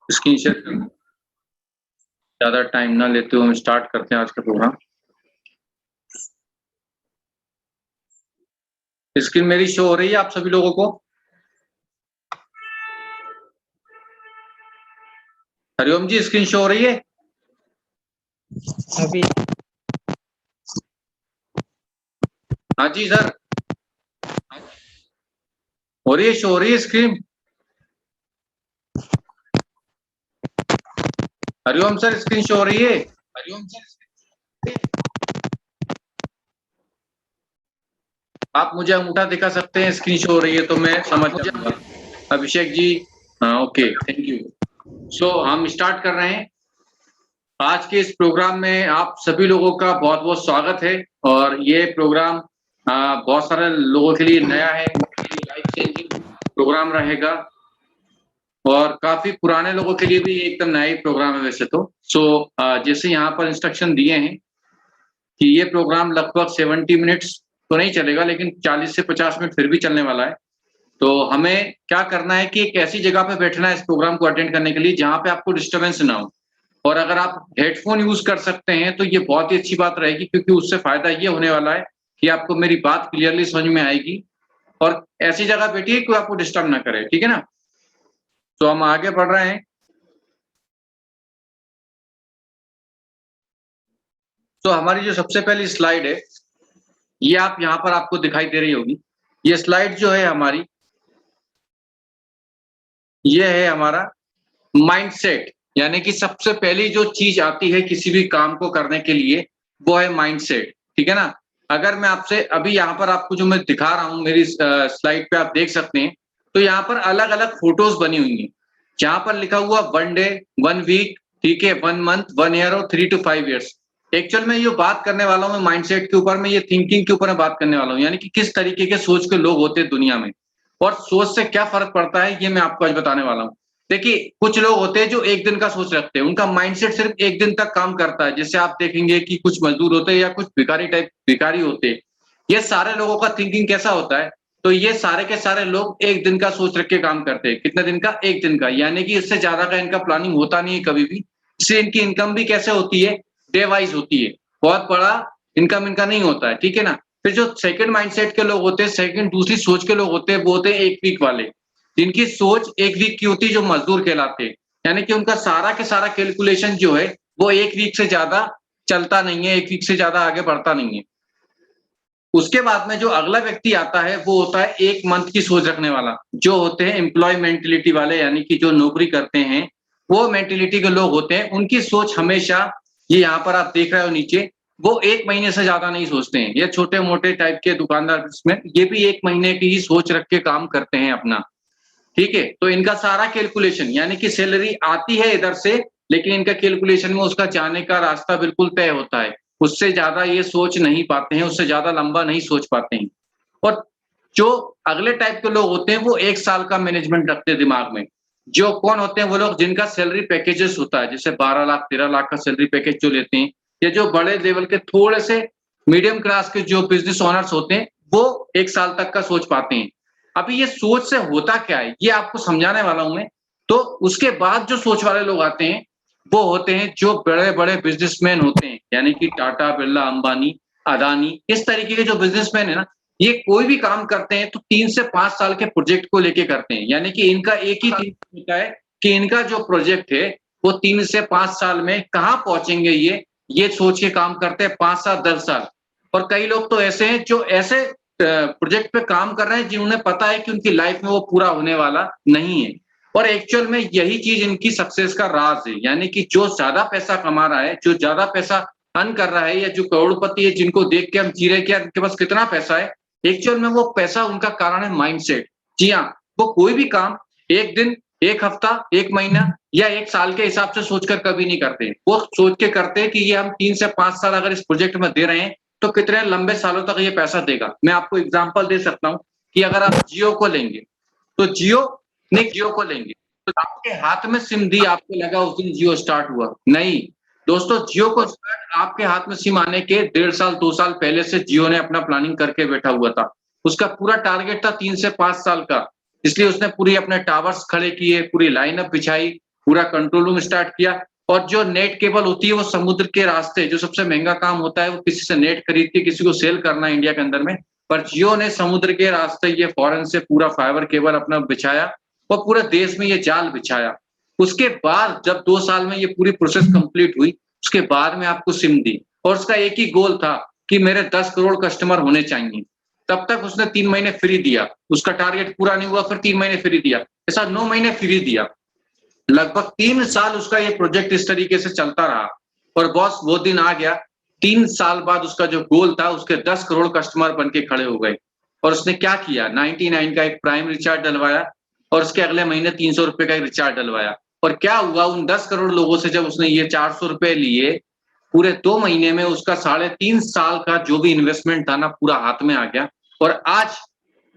Screen share करना। ज़्यादा time ना लेते हुए हम स्टार्ट करते हैं आज का प्रोग्राम। स्क्रीन मेरी शो हो रही है आप सभी लोगों को? हरिओम जी, स्क्रीन शो हो रही है? अभी हाँ जी सर, हो रही है, शो हो रही है screen? Hariom sir, screen show हो रही है? हरिओम सर, आप मुझे अंगूठा दिखा सकते हैं, स्क्रीन शो हो रही है तो मैं समझ जाऊंगा। अभिषेक जी, हाँ ओके, थैंक यू। सो हम स्टार्ट कर रहे हैं। आज के इस प्रोग्राम में आप सभी लोगों का बहुत बहुत स्वागत है। और ये प्रोग्राम बहुत सारे लोगों के लिए नया है, लाइफ चेंजिंग प्रोग्राम रहेगा और काफी पुराने लोगों के लिए भी एकदम नया ही प्रोग्राम है वैसे तो। जैसे यहाँ पर इंस्ट्रक्शन दिए हैं कि ये प्रोग्राम लगभग 70 मिनट्स तो नहीं चलेगा, लेकिन 40 से 50 मिनट फिर भी चलने वाला है। तो हमें क्या करना है कि एक ऐसी जगह पे बैठना है इस प्रोग्राम को अटेंड करने के लिए जहाँ पे आपको डिस्टर्बेंस ना हो। और अगर आप हेडफोन यूज कर सकते हैं तो ये बहुत ही अच्छी बात रहेगी, क्योंकि उससे फायदा ये होने वाला है कि आपको मेरी बात क्लियरली समझ में आएगी। और ऐसी जगह बैठिए कोई आपको डिस्टर्ब ना करे, ठीक है ना? तो हम आगे बढ़ रहे हैं। तो हमारी जो सबसे पहली स्लाइड है, ये आप यहाँ पर आपको दिखाई दे रही होगी। ये स्लाइड जो है हमारी, ये है हमारा माइंडसेट। यानी कि सबसे पहली जो चीज आती है किसी भी काम को करने के लिए, वो है माइंडसेट, ठीक है ना? अगर मैं आपसे अभी यहाँ पर आपको जो मैं दिखा रहा हूँ मेरी स्लाइड पे आप देख सकते हैं, तो यहाँ पर अलग अलग फोटोज बनी हुई हैं। जहां पर लिखा हुआ 1 डे, 1 वीक, ठीक है, 1 मंथ, 1 ईयर और 3 to 5 ईयर्स। एक्चुअल में ये बात करने वाला हूँ माइंडसेट के ऊपर में, ये थिंकिंग के ऊपर मैं बात करने वाला हूँ, यानी कि किस तरीके के सोच के लोग होते हैं दुनिया में और सोच से क्या फर्क पड़ता है, ये मैं आपको आज बताने वाला हूँ। देखिए, कुछ लोग होते हैं जो एक दिन का सोच रखते हैं, उनका माइंडसेट सिर्फ एक दिन तक काम करता है। जैसे आप देखेंगे कि कुछ मजदूर होते हैं या कुछ भिखारी होते हैं। ये सारे लोगों का थिंकिंग कैसा होता है? तो ये सारे के सारे लोग एक दिन का सोच रख के काम करते हैं। कितने दिन का? एक दिन का। यानी कि इससे ज्यादा का इनका प्लानिंग होता नहीं है कभी भी। इससे इनकी इनकम भी कैसे होती है? डे वाइज होती है। बहुत बड़ा इनकम इनका नहीं होता है, ठीक है ना? फिर जो सेकंड माइंडसेट के लोग होते हैं, सेकंड दूसरी सोच के लोग होते हैं, वो होते हैं एक वीक वाले, जिनकी सोच एक वीक की होती है, जो मजदूर कहलाते हैं। यानी कि उनका सारा के सारा कैलकुलेशन जो है वो एक वीक से ज्यादा चलता नहीं है, एक वीक से ज्यादा आगे बढ़ता नहीं है। उसके बाद में जो अगला व्यक्ति आता है वो होता है एक मंथ की सोच रखने वाला, जो होते हैं एम्प्लॉय मेंटेलिटी वाले, यानी कि जो नौकरी करते हैं वो मेंटेलिटी के लोग होते हैं। उनकी सोच हमेशा, ये यहाँ पर आप देख रहे हो नीचे, वो 1 महीने से ज्यादा नहीं सोचते हैं। ये छोटे मोटे टाइप के दुकानदार इसमें ये भी 1 महीने की ही सोच रख के काम करते हैं अपना, ठीक है? तो इनका सारा कैलकुलेशन, यानी कि सैलरी आती है इधर से, लेकिन इनका कैलकुलेशन में उसका जाने का रास्ता बिल्कुल तय होता है। उससे ज्यादा ये सोच नहीं पाते हैं, उससे ज्यादा लंबा नहीं सोच पाते हैं। और जो अगले टाइप के लोग होते हैं वो 1 साल का मैनेजमेंट रखते हैं दिमाग में। जो कौन होते हैं? वो लोग जिनका सैलरी पैकेजेस होता है, जैसे 12 लाख 13 लाख का सैलरी पैकेज जो लेते हैं, या जो बड़े लेवल के थोड़े से मीडियम क्लास के जो बिजनेस ओनर्स होते हैं, वो 1 साल तक का सोच पाते हैं। अभी ये सोच से होता क्या है, ये आपको समझाने वाला हूं मैं। तो उसके बाद जो सोच वाले लोग आते हैं, वो होते हैं जो बड़े बड़े बिजनेसमैन होते हैं, यानी कि टाटा, बिरला, अंबानी, अदानी, इस तरीके के जो बिजनेसमैन है ना, ये कोई भी काम करते हैं तो 3 से 5 साल के प्रोजेक्ट को लेके करते हैं। यानी कि इनका एक ही चीज होता है कि इनका जो प्रोजेक्ट है वो 3 से 5 साल में कहाँ पहुंचेंगे, ये सोच के काम करते हैं 5 साल 10 साल। और कई लोग तो ऐसे हैं जो ऐसे प्रोजेक्ट पे काम कर रहे हैं जिन्हें पता है कि उनकी लाइफ में वो पूरा होने वाला नहीं है। और एक्चुअल में यही चीज इनकी सक्सेस का राज है। यानी कि जो ज्यादा पैसा कमा रहा है, जो ज्यादा पैसा अर्न कर रहा है, या जो करोड़पति है जिनको देख के हम जी रहे कि यार इनके पास कितना पैसा है, एक्चुअल में वो पैसा उनका कारण है माइंडसेट। जी हाँ, वो कोई भी काम एक दिन, एक हफ्ता, एक महीना या एक साल के हिसाब से सोचकर कभी नहीं करते। वो सोच के करते हैं कि ये हम 3 से 5 साल अगर इस प्रोजेक्ट में दे रहे हैं तो कितने लंबे सालों तक ये पैसा देगा। मैं आपको एग्जांपल दे सकता हूं कि अगर आप जियो को लेंगे, तो जियो को लेंगे तो आपके हाथ में सिम दी, आपको लगा उस दिन जियो स्टार्ट हुआ? नहीं दोस्तों, जियो को स्टार्ट आपके हाथ में सिम आने के 1.5 साल 2 साल पहले से जियो ने अपना प्लानिंग करके बैठा हुआ था। उसका पूरा टारगेट था 3 से 5 साल का, इसलिए उसने पूरी अपने टावर्स खड़े किए, पूरी लाइनअप बिछाई पूरा कंट्रोल रूम स्टार्ट किया। और जो नेट केबल होती है वो समुद्र के रास्ते, जो सबसे महंगा काम होता है वो किसी से नेट खरीद के किसी को सेल करना है इंडिया के अंदर में, पर जियो ने समुद्र के रास्ते ये फॉरेन से पूरा फाइबर केबल अपना बिछाया और पूरे देश में ये जाल बिछाया। उसके बाद जब 2 साल में ये पूरी प्रोसेस कंप्लीट हुई, उसके बाद में आपको सिम दी और उसका एक ही गोल था कि मेरे 10 करोड़ कस्टमर होने चाहिए। तब तक उसने 3 महीने फ्री दिया, उसका टारगेट पूरा नहीं हुआ, फिर 3 महीने फ्री दिया, ऐसा 9 महीने फ्री दिया। लगभग 3 साल उसका ये प्रोजेक्ट इस तरीके से चलता रहा और बॉस वो दिन आ गया, 3 साल बाद उसका जो गोल था उसके 10 करोड़ कस्टमर बन के खड़े हो गए। और उसने क्या किया, 99 का एक प्राइम रिचार्ज डलवाया और उसके अगले महीने 300 रुपए का एक रिचार्ज डलवाया। और क्या हुआ, उन 10 करोड़ लोगों से जब उसने ये 400 रुपए लिए, पूरे 2 महीने में उसका 3.5 साल का जो भी इन्वेस्टमेंट था ना पूरा हाथ में आ गया। और आज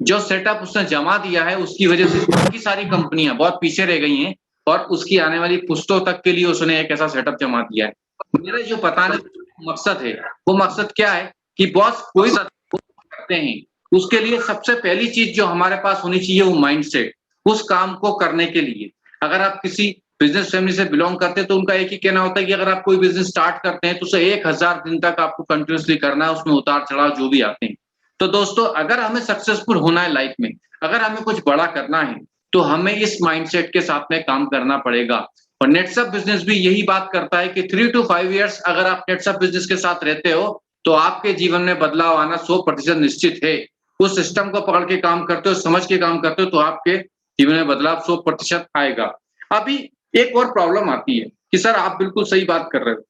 जो सेटअप उसने जमा दिया है उसकी वजह से बाकी सारी कंपनियां बहुत पीछे रह गई हैं और उसकी आने वाली पुश्तों तक के लिए उसने एक ऐसा सेटअप जमा दिया है। मेरा जो बताने का मकसद है वो मकसद क्या है कि बॉस कोई करते हैं, उसके लिए सबसे पहली चीज जो हमारे पास होनी चाहिए वो माइंडसेट। उस काम को करने के लिए अगर आप किसी बिजनेस फैमिली से बिलोंग करते हैं तो उनका एक ही कहना होता है कि अगर आप कोई बिजनेस स्टार्ट करते हैं तो उसे 1000 दिन तक आपको कंटिन्यूसली करना है, उसमें उतार चढ़ाव जो भी आते हैं। तो दोस्तों अगर हमें सक्सेसफुल होना है लाइफ में, अगर हमें कुछ बड़ा करना है तो हमें इस माइंडसेट के साथ में काम करना पड़ेगा। और नेटसप बिजनेस भी यही बात करता है कि 3 to 5 इयर्स अगर आप नेटसप बिजनेस के साथ रहते हो तो आपके जीवन में बदलाव आना 100% निश्चित है। उस सिस्टम को पकड़ के काम करते हो, समझ के काम करते हो तो आपके जीवन में बदलाव 100% आएगा। अभी एक और प्रॉब्लम आती है कि सर आप बिल्कुल सही बात कर रहे हो,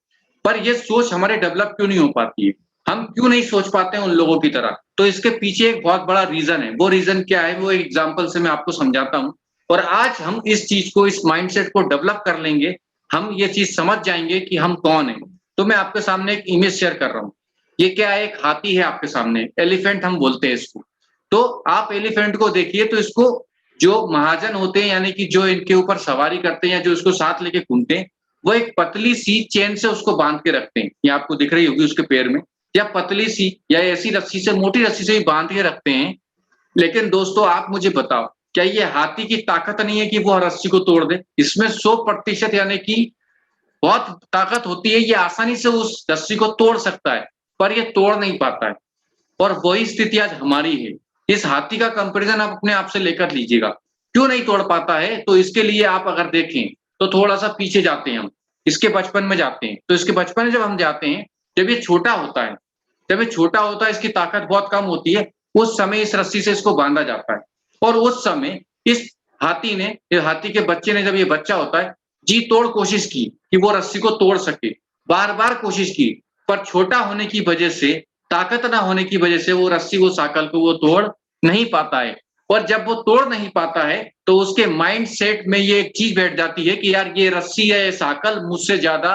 पर ये सोच हमारे डेवलप क्यों नहीं हो पाती है, हम क्यों नहीं सोच पाते हैं उन लोगों की तरह। तो इसके पीछे एक बहुत बड़ा रीजन है। वो रीजन क्या है, वो एक एग्जांपल से मैं आपको समझाता हूँ। और आज हम इस चीज को, इस माइंडसेट को डेवलप कर लेंगे, हम ये चीज समझ जाएंगे कि हम कौन है। तो मैं आपके सामने एक इमेज शेयर कर रहा हूँ। ये क्या है, एक हाथी है आपके सामने, एलिफेंट हम बोलते हैं इसको। तो आप एलिफेंट को देखिए तो इसको जो महाजन होते हैं यानी कि जो इनके ऊपर सवारी करते हैं या जो इसको साथ लेके घूमते हैं, वो एक पतली सी चेन से उसको बांध के रखते हैं। ये आपको दिख रही होगी उसके पैर में, या पतली सी या ऐसी रस्सी से, मोटी रस्सी से ही बांध के रखते हैं। लेकिन दोस्तों आप मुझे बताओ, क्या ये हाथी की ताकत नहीं है कि वो रस्सी को तोड़ दे? इसमें 100% यानी कि बहुत ताकत होती है, ये आसानी से उस रस्सी को तोड़ सकता है, पर ये तोड़ नहीं पाता है। और वही स्थिति आज हमारी है। इस हाथी का कंपैरिजन आप अपने आप से लेकर लीजिएगा, क्यों नहीं तोड़ पाता है? तो इसके लिए आप अगर देखें तो थोड़ा सा पीछे जाते हैं हम, इसके बचपन में जाते हैं। तो इसके बचपन में जब हम जाते हैं, जब ये छोटा होता है, जब ये छोटा होता है, इसकी ताकत बहुत कम होती है, उस समय इस रस्सी से इसको बांधा जाता है। और उस समय इस हाथी ने, हाथी के बच्चे ने, जब ये बच्चा होता है, जी तोड़ कोशिश की कि वो रस्सी को तोड़ सके, बार बार कोशिश की, पर छोटा होने की वजह से, ताकत ना होने की वजह से वो रस्सी, वो साकल को वो तोड़ नहीं पाता है। और जब वो तोड़ नहीं पाता है तो उसके माइंड सेट में ये एक चीज बैठ जाती है कि यार ये रस्सी है, ये साकल मुझसे ज्यादा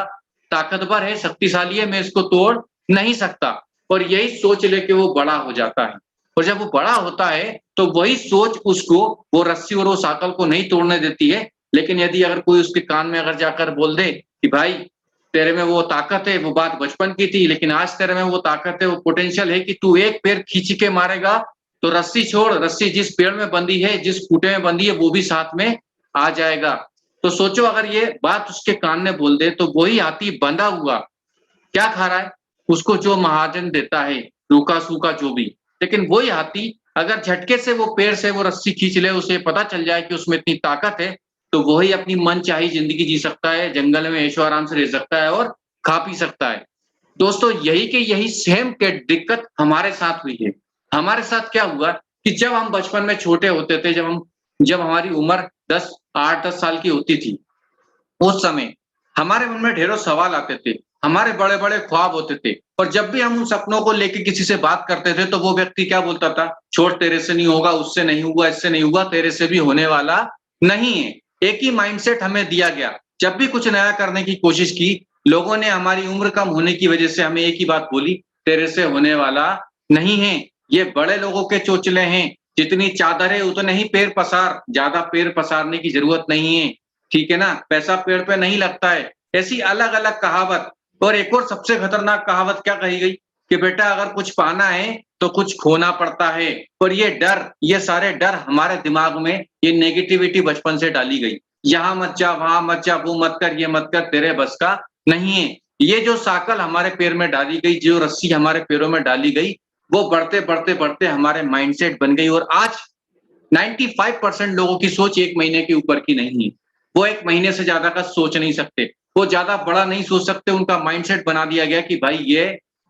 ताकतवर है, शक्तिशाली है, मैं इसको तोड़ नहीं सकता। और यही सोच लेके वो बड़ा हो जाता है। और जब वो बड़ा होता है तो वही सोच उसको वो रस्सी और वो साकल को नहीं तोड़ने देती है। लेकिन यदि अगर कोई उसके कान में अगर जाकर बोल दे कि भाई तेरे में वो ताकत है, वो बात बचपन की थी, लेकिन आज तेरे में वो ताकत है, वो पोटेंशियल है कि तू एक पैर खींच के मारेगा तो रस्सी छोड़, रस्सी जिस पेड़ में बंधी है, जिस खूंटे में बंधी है, वो भी साथ में आ जाएगा। तो सोचो अगर ये बात उसके कान में बोल दे तो वही हाथी बंधा हुआ क्या खा रहा है, उसको जो महाजन देता है, रूखा सूखा जो भी। लेकिन वही हाथी अगर झटके से वो पेड़ से वो रस्सी खींच ले, उसे पता चल जाए कि उसमें इतनी ताकत है, तो वही अपनी मनचाही जिंदगी जी सकता है, जंगल में ऐशो आराम से रह सकता है और खा पी सकता है। दोस्तों यही के यही सेम के दिक्कत हमारे साथ हुई है। हमारे साथ क्या हुआ कि जब हम बचपन में छोटे होते थे, जब हमारी उम्र 8-10 साल की होती थी, उस समय हमारे मन में ढेरों सवाल आते थे, हमारे बड़े बड़े ख्वाब होते थे। और जब भी हम उन सपनों को लेके किसी से बात करते थे तो वो व्यक्ति क्या बोलता था, छोड़, तेरे से नहीं होगा, उससे नहीं हुआ, इससे नहीं हुआ, तेरे से भी होने वाला नहीं है। एक ही माइंडसेट हमें दिया गया। जब भी कुछ नया करने की कोशिश की, लोगों ने हमारी उम्र कम होने की वजह से हमें एक ही बात बोली, तेरे से होने वाला नहीं है, ये बड़े लोगों के चोचले हैं, जितनी चादर है उतने ही पैर पसार, ज्यादा पैर पसारने की जरूरत नहीं है, ठीक है ना, पैसा पेड़ पे नहीं लगता है। ऐसी अलग अलग कहावत। और एक और सबसे खतरनाक कहावत क्या कही गई कि बेटा अगर कुछ पाना है तो कुछ खोना पड़ता है। और ये डर, ये सारे डर हमारे दिमाग में, ये नेगेटिविटी बचपन से डाली गई। यहाँ मत जा, वहां मत जा, वो मत कर, ये मत कर, तेरे बस का नहीं है। ये जो साकल हमारे पैर में डाली गई, जो रस्सी हमारे पैरों में डाली गई, वो बढ़ते बढ़ते बढ़ते हमारे माइंडसेट बन गई। और आज 95% लोगों की सोच 1 महीने के ऊपर की नहीं है। वो 1 महीने से ज्यादा का सोच नहीं सकते, वो ज्यादा बड़ा नहीं सोच सकते। उनका माइंडसेट बना दिया गया कि भाई ये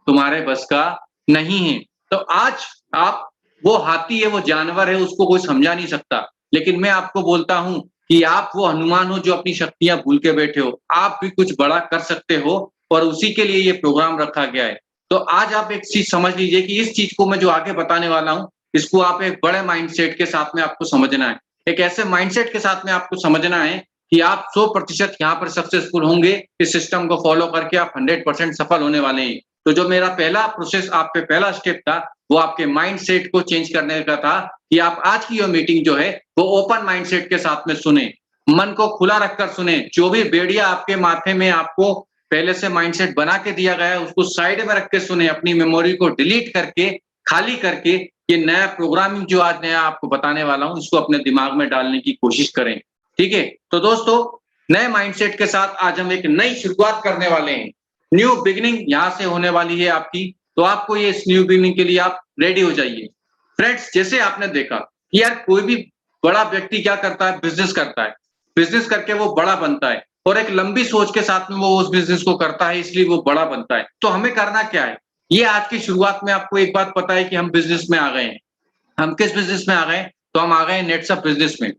तुम्हारे बस का नहीं है। तो आज आप, वो हाथी है, वो जानवर है, उसको कोई समझा नहीं सकता। लेकिन मैं आपको बोलता हूं कि आप वो हनुमान हो जो अपनी शक्तियां भूल के बैठे हो। आप भी कुछ बड़ा कर सकते हो और उसी के लिए ये प्रोग्राम रखा गया है। तो आज आप एक चीज समझ लीजिए कि इस चीज को मैं जो आगे बताने वाला हूं, इसको आप एक बड़े माइंडसेट के साथ में आपको समझना है। एक ऐसे माइंडसेट के साथ में आपको समझना है कि आप 100% यहाँ पर सक्सेसफुल होंगे। इस सिस्टम को फॉलो करके आप 100% सफल होने वाले हैं। तो जो मेरा पहला प्रोसेस, आप पे पहला स्टेप था, वो आपके माइंडसेट को चेंज करने का था कि आप आज की ये मीटिंग जो है वो ओपन माइंडसेट के साथ में सुने, मन को खुला रखकर सुने। जो भी बेड़िया आपके माथे में आपको पहले से माइंडसेट बना के दिया गया है, उसको साइड में रख के सुने, अपनी मेमोरी को डिलीट करके, खाली करके, ये नया प्रोग्रामिंग जो आज नया आपको बताने वाला हूं, इसको अपने दिमाग में डालने की कोशिश करें। ठीक है? तो दोस्तों, नए माइंडसेट के साथ आज हम एक नई शुरुआत करने वाले हैं। न्यू बिगिनिंग यहां से होने वाली है आपकी। तो आपको ये इस न्यू बिगिनिंग के लिए आप रेडी हो जाइए। फ्रेंड्स, जैसे आपने देखा कि यार कोई भी बड़ा व्यक्ति क्या करता है, बिजनेस करता है। बिजनेस करके वो बड़ा बनता है और एक लंबी सोच के साथ में वो उस बिजनेस को करता है, इसलिए वो बड़ा बनता है। तो हमें करना क्या है? ये आज की शुरुआत में आपको एक बात पता है कि हम बिजनेस में आ गए हैं। हम किस बिजनेस में आ गए? तो हम आ गए नेटसप बिजनेस में।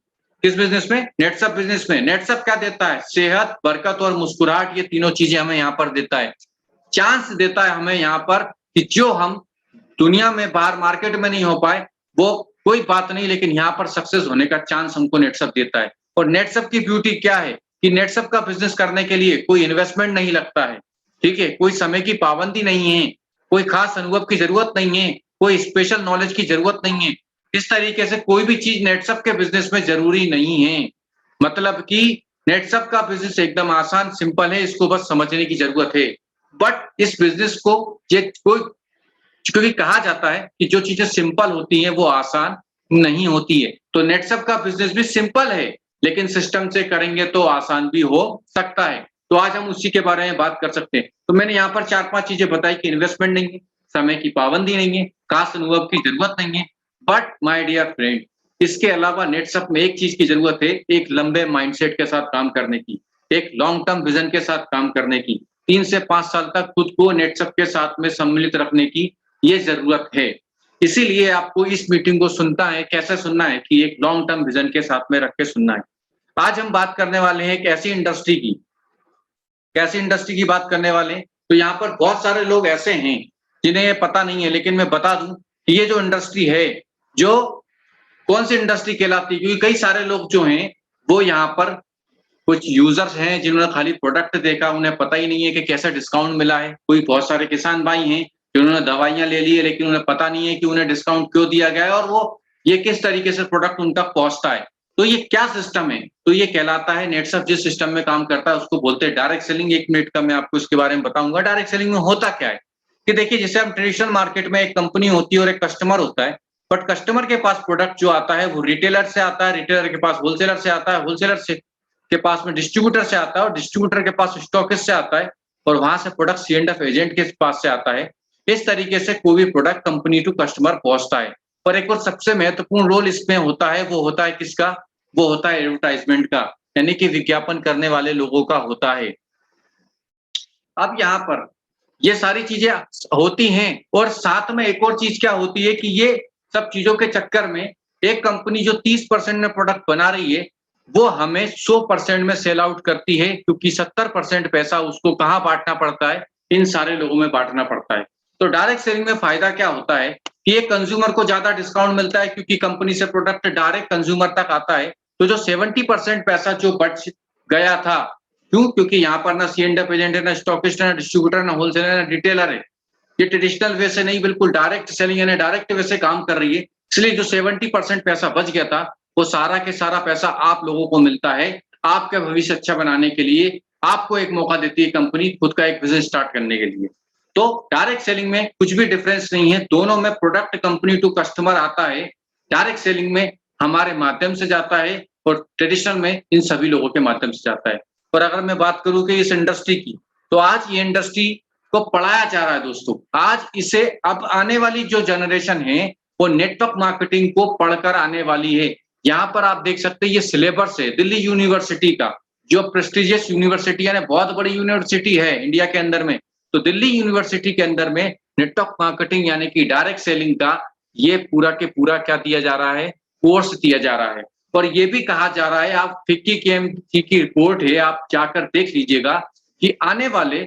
किस बिजनेस में? नेटसप बिजनेस में। नेटसप क्या देता है? सेहत, बरकत और मुस्कुराहट, ये तीनों चीजें हमें यहाँ पर देता है। चांस देता है हमें यहाँ पर कि जो हम दुनिया में बाहर मार्केट में नहीं हो पाए, वो कोई बात नहीं, लेकिन यहाँ पर सक्सेस होने का चांस हमको नेटसप देता है। और नेटसप की ब्यूटी क्या है कि नेटसप का बिजनेस करने के लिए कोई इन्वेस्टमेंट नहीं लगता है। ठीक है? कोई समय की पाबंदी नहीं है, कोई खास अनुभव की जरूरत नहीं है, कोई स्पेशल नॉलेज की जरूरत नहीं है। इस तरीके से कोई भी चीज नेटसप के बिजनेस में जरूरी नहीं है। मतलब कि नेटसप का बिजनेस एकदम आसान, सिंपल है, इसको बस समझने की जरूरत है। बट इस बिजनेस को ये कोई, क्योंकि कहा जाता है कि जो चीजें सिंपल होती हैं वो आसान नहीं होती है। तो नेटसप का बिजनेस भी सिंपल है, लेकिन सिस्टम से करेंगे तो आसान भी हो सकता है। तो आज हम उसी के बारे में बात कर सकते हैं। तो मैंने यहाँ पर 4-5 चीजें बताई कि इन्वेस्टमेंट नहीं है, समय की पाबंदी नहीं है, खास अनुभव की जरूरत नहीं है। बट माय डियर फ्रेंड, इसके अलावा नेटसप में एक चीज की जरूरत है, एक लंबे माइंडसेट के साथ काम करने की, एक लॉन्ग टर्म विजन के साथ काम करने की। 3 से 5 साल तक खुद को नेटसप के साथ में सम्मिलित रखने की ये जरूरत है। इसीलिए आपको इस मीटिंग को सुनता है, कैसे सुनना है कि एक लॉन्ग टर्म विजन के साथ में रख के सुनना है। आज हम बात करने वाले हैं एक ऐसी इंडस्ट्री की, कैसी इंडस्ट्री की बात करने वाले हैं। तो यहाँ पर बहुत सारे लोग ऐसे हैं जिन्हें ये पता नहीं है, लेकिन मैं बता दूं कि ये जो इंडस्ट्री है, जो कौन सी इंडस्ट्री कहलाती है, क्योंकि कई सारे लोग जो हैं वो यहाँ पर, कुछ यूजर्स हैं जिन्होंने खाली प्रोडक्ट देखा, उन्हें पता ही नहीं है कि कैसे डिस्काउंट मिला है। कोई बहुत सारे किसान भाई हैं जिन्होंने दवाइयां ले ली है, लेकिन उन्हें पता नहीं है कि उन्हें डिस्काउंट क्यों दिया गया है और वो ये किस तरीके से प्रोडक्ट उनका पहुंचता है। तो ये क्या सिस्टम है? तो ये कहलाता है नेटसप। जिस सिस्टम में काम करता है उसको बोलते हैं डायरेक्ट सेलिंग। 1 मिनट का मैं आपको इसके बारे में बताऊंगा। डायरेक्ट सेलिंग में होता क्या है कि देखिए, जैसे हम ट्रेडिशनल मार्केट में एक कंपनी होती है और एक कस्टमर होता है, बट कस्टमर के पास प्रोडक्ट जो आता है वो रिटेलर से आता है, रिटेलर के पास होलसेलर से आता है, होलसेलर से के पास में डिस्ट्रीब्यूटर से आता है और डिस्ट्रीब्यूटर के पास स्टॉकिस्ट से आता है और वहां से प्रोडक्ट C&F एजेंट के पास से आता है। इस तरीके से कोई भी प्रोडक्ट कंपनी टू कस्टमर पहुंचता है। पर एक और सबसे महत्वपूर्ण रोल इसमें होता है, वो होता है किसका? वो होता है एडवर्टाइजमेंट का, यानी कि विज्ञापन करने वाले लोगों का होता है। अब यहाँ पर ये सारी चीजें होती हैं और साथ में एक और चीज क्या होती है कि ये सब चीजों के चक्कर में एक कंपनी जो 30% में प्रोडक्ट बना रही है, वो हमें 100% में सेल आउट करती है, क्योंकि 70% पैसा उसको कहाँ बांटना पड़ता है? इन सारे लोगों में बांटना पड़ता है। तो डायरेक्ट सेलिंग में फायदा क्या होता है कि एक कंज्यूमर को ज्यादा डिस्काउंट मिलता है, क्योंकि कंपनी से प्रोडक्ट डायरेक्ट कंज्यूमर तक आता है। तो जो 70% पैसा जो बच गया था, क्यों? क्योंकि यहाँ पर ना C&F एजेंट है, ना स्टॉकिस्ट है, ना डिस्ट्रीब्यूटर, ना होलसेलर है, ना रिटेलर है। ये ट्रेडिशनल वे से नहीं, बिल्कुल डायरेक्ट सेलिंग यानी डायरेक्ट वे से काम कर रही है। इसलिए जो 70% पैसा बच गया था, वो सारा के सारा पैसा आप लोगों को मिलता है। आपका भविष्य अच्छा बनाने के लिए आपको एक मौका देती है कंपनी खुद का एक बिजनेस स्टार्ट करने के लिए। तो डायरेक्ट सेलिंग में कुछ भी डिफरेंस नहीं है, दोनों में प्रोडक्ट कंपनी टू कस्टमर आता है। डायरेक्ट सेलिंग में हमारे माध्यम से जाता है और ट्रेडिशनल में इन सभी लोगों के माध्यम से जाता है। और अगर मैं बात करूँ कि इस इंडस्ट्री की, तो आज ये इंडस्ट्री को पढ़ाया जा रहा है दोस्तों। आज इसे अब आने वाली जो जनरेशन है, वो नेटवर्क मार्केटिंग को पढ़कर आने वाली है। यहाँ पर आप देख सकते हैं ये सिलेबस है दिल्ली यूनिवर्सिटी का, जो प्रेस्टिजियस यूनिवर्सिटी है, बहुत बड़ी यूनिवर्सिटी है इंडिया के अंदर में। तो दिल्ली यूनिवर्सिटी के अंदर में नेटवर्क मार्केटिंग यानी कि डायरेक्ट सेलिंग का ये पूरा के पूरा क्या दिया जा रहा है, कोर्स दिया जा रहा है। और ये भी कहा जा रहा है, आप फिक्की केएमसी की रिपोर्ट है, आप जाकर देख लीजिएगा कि आने वाले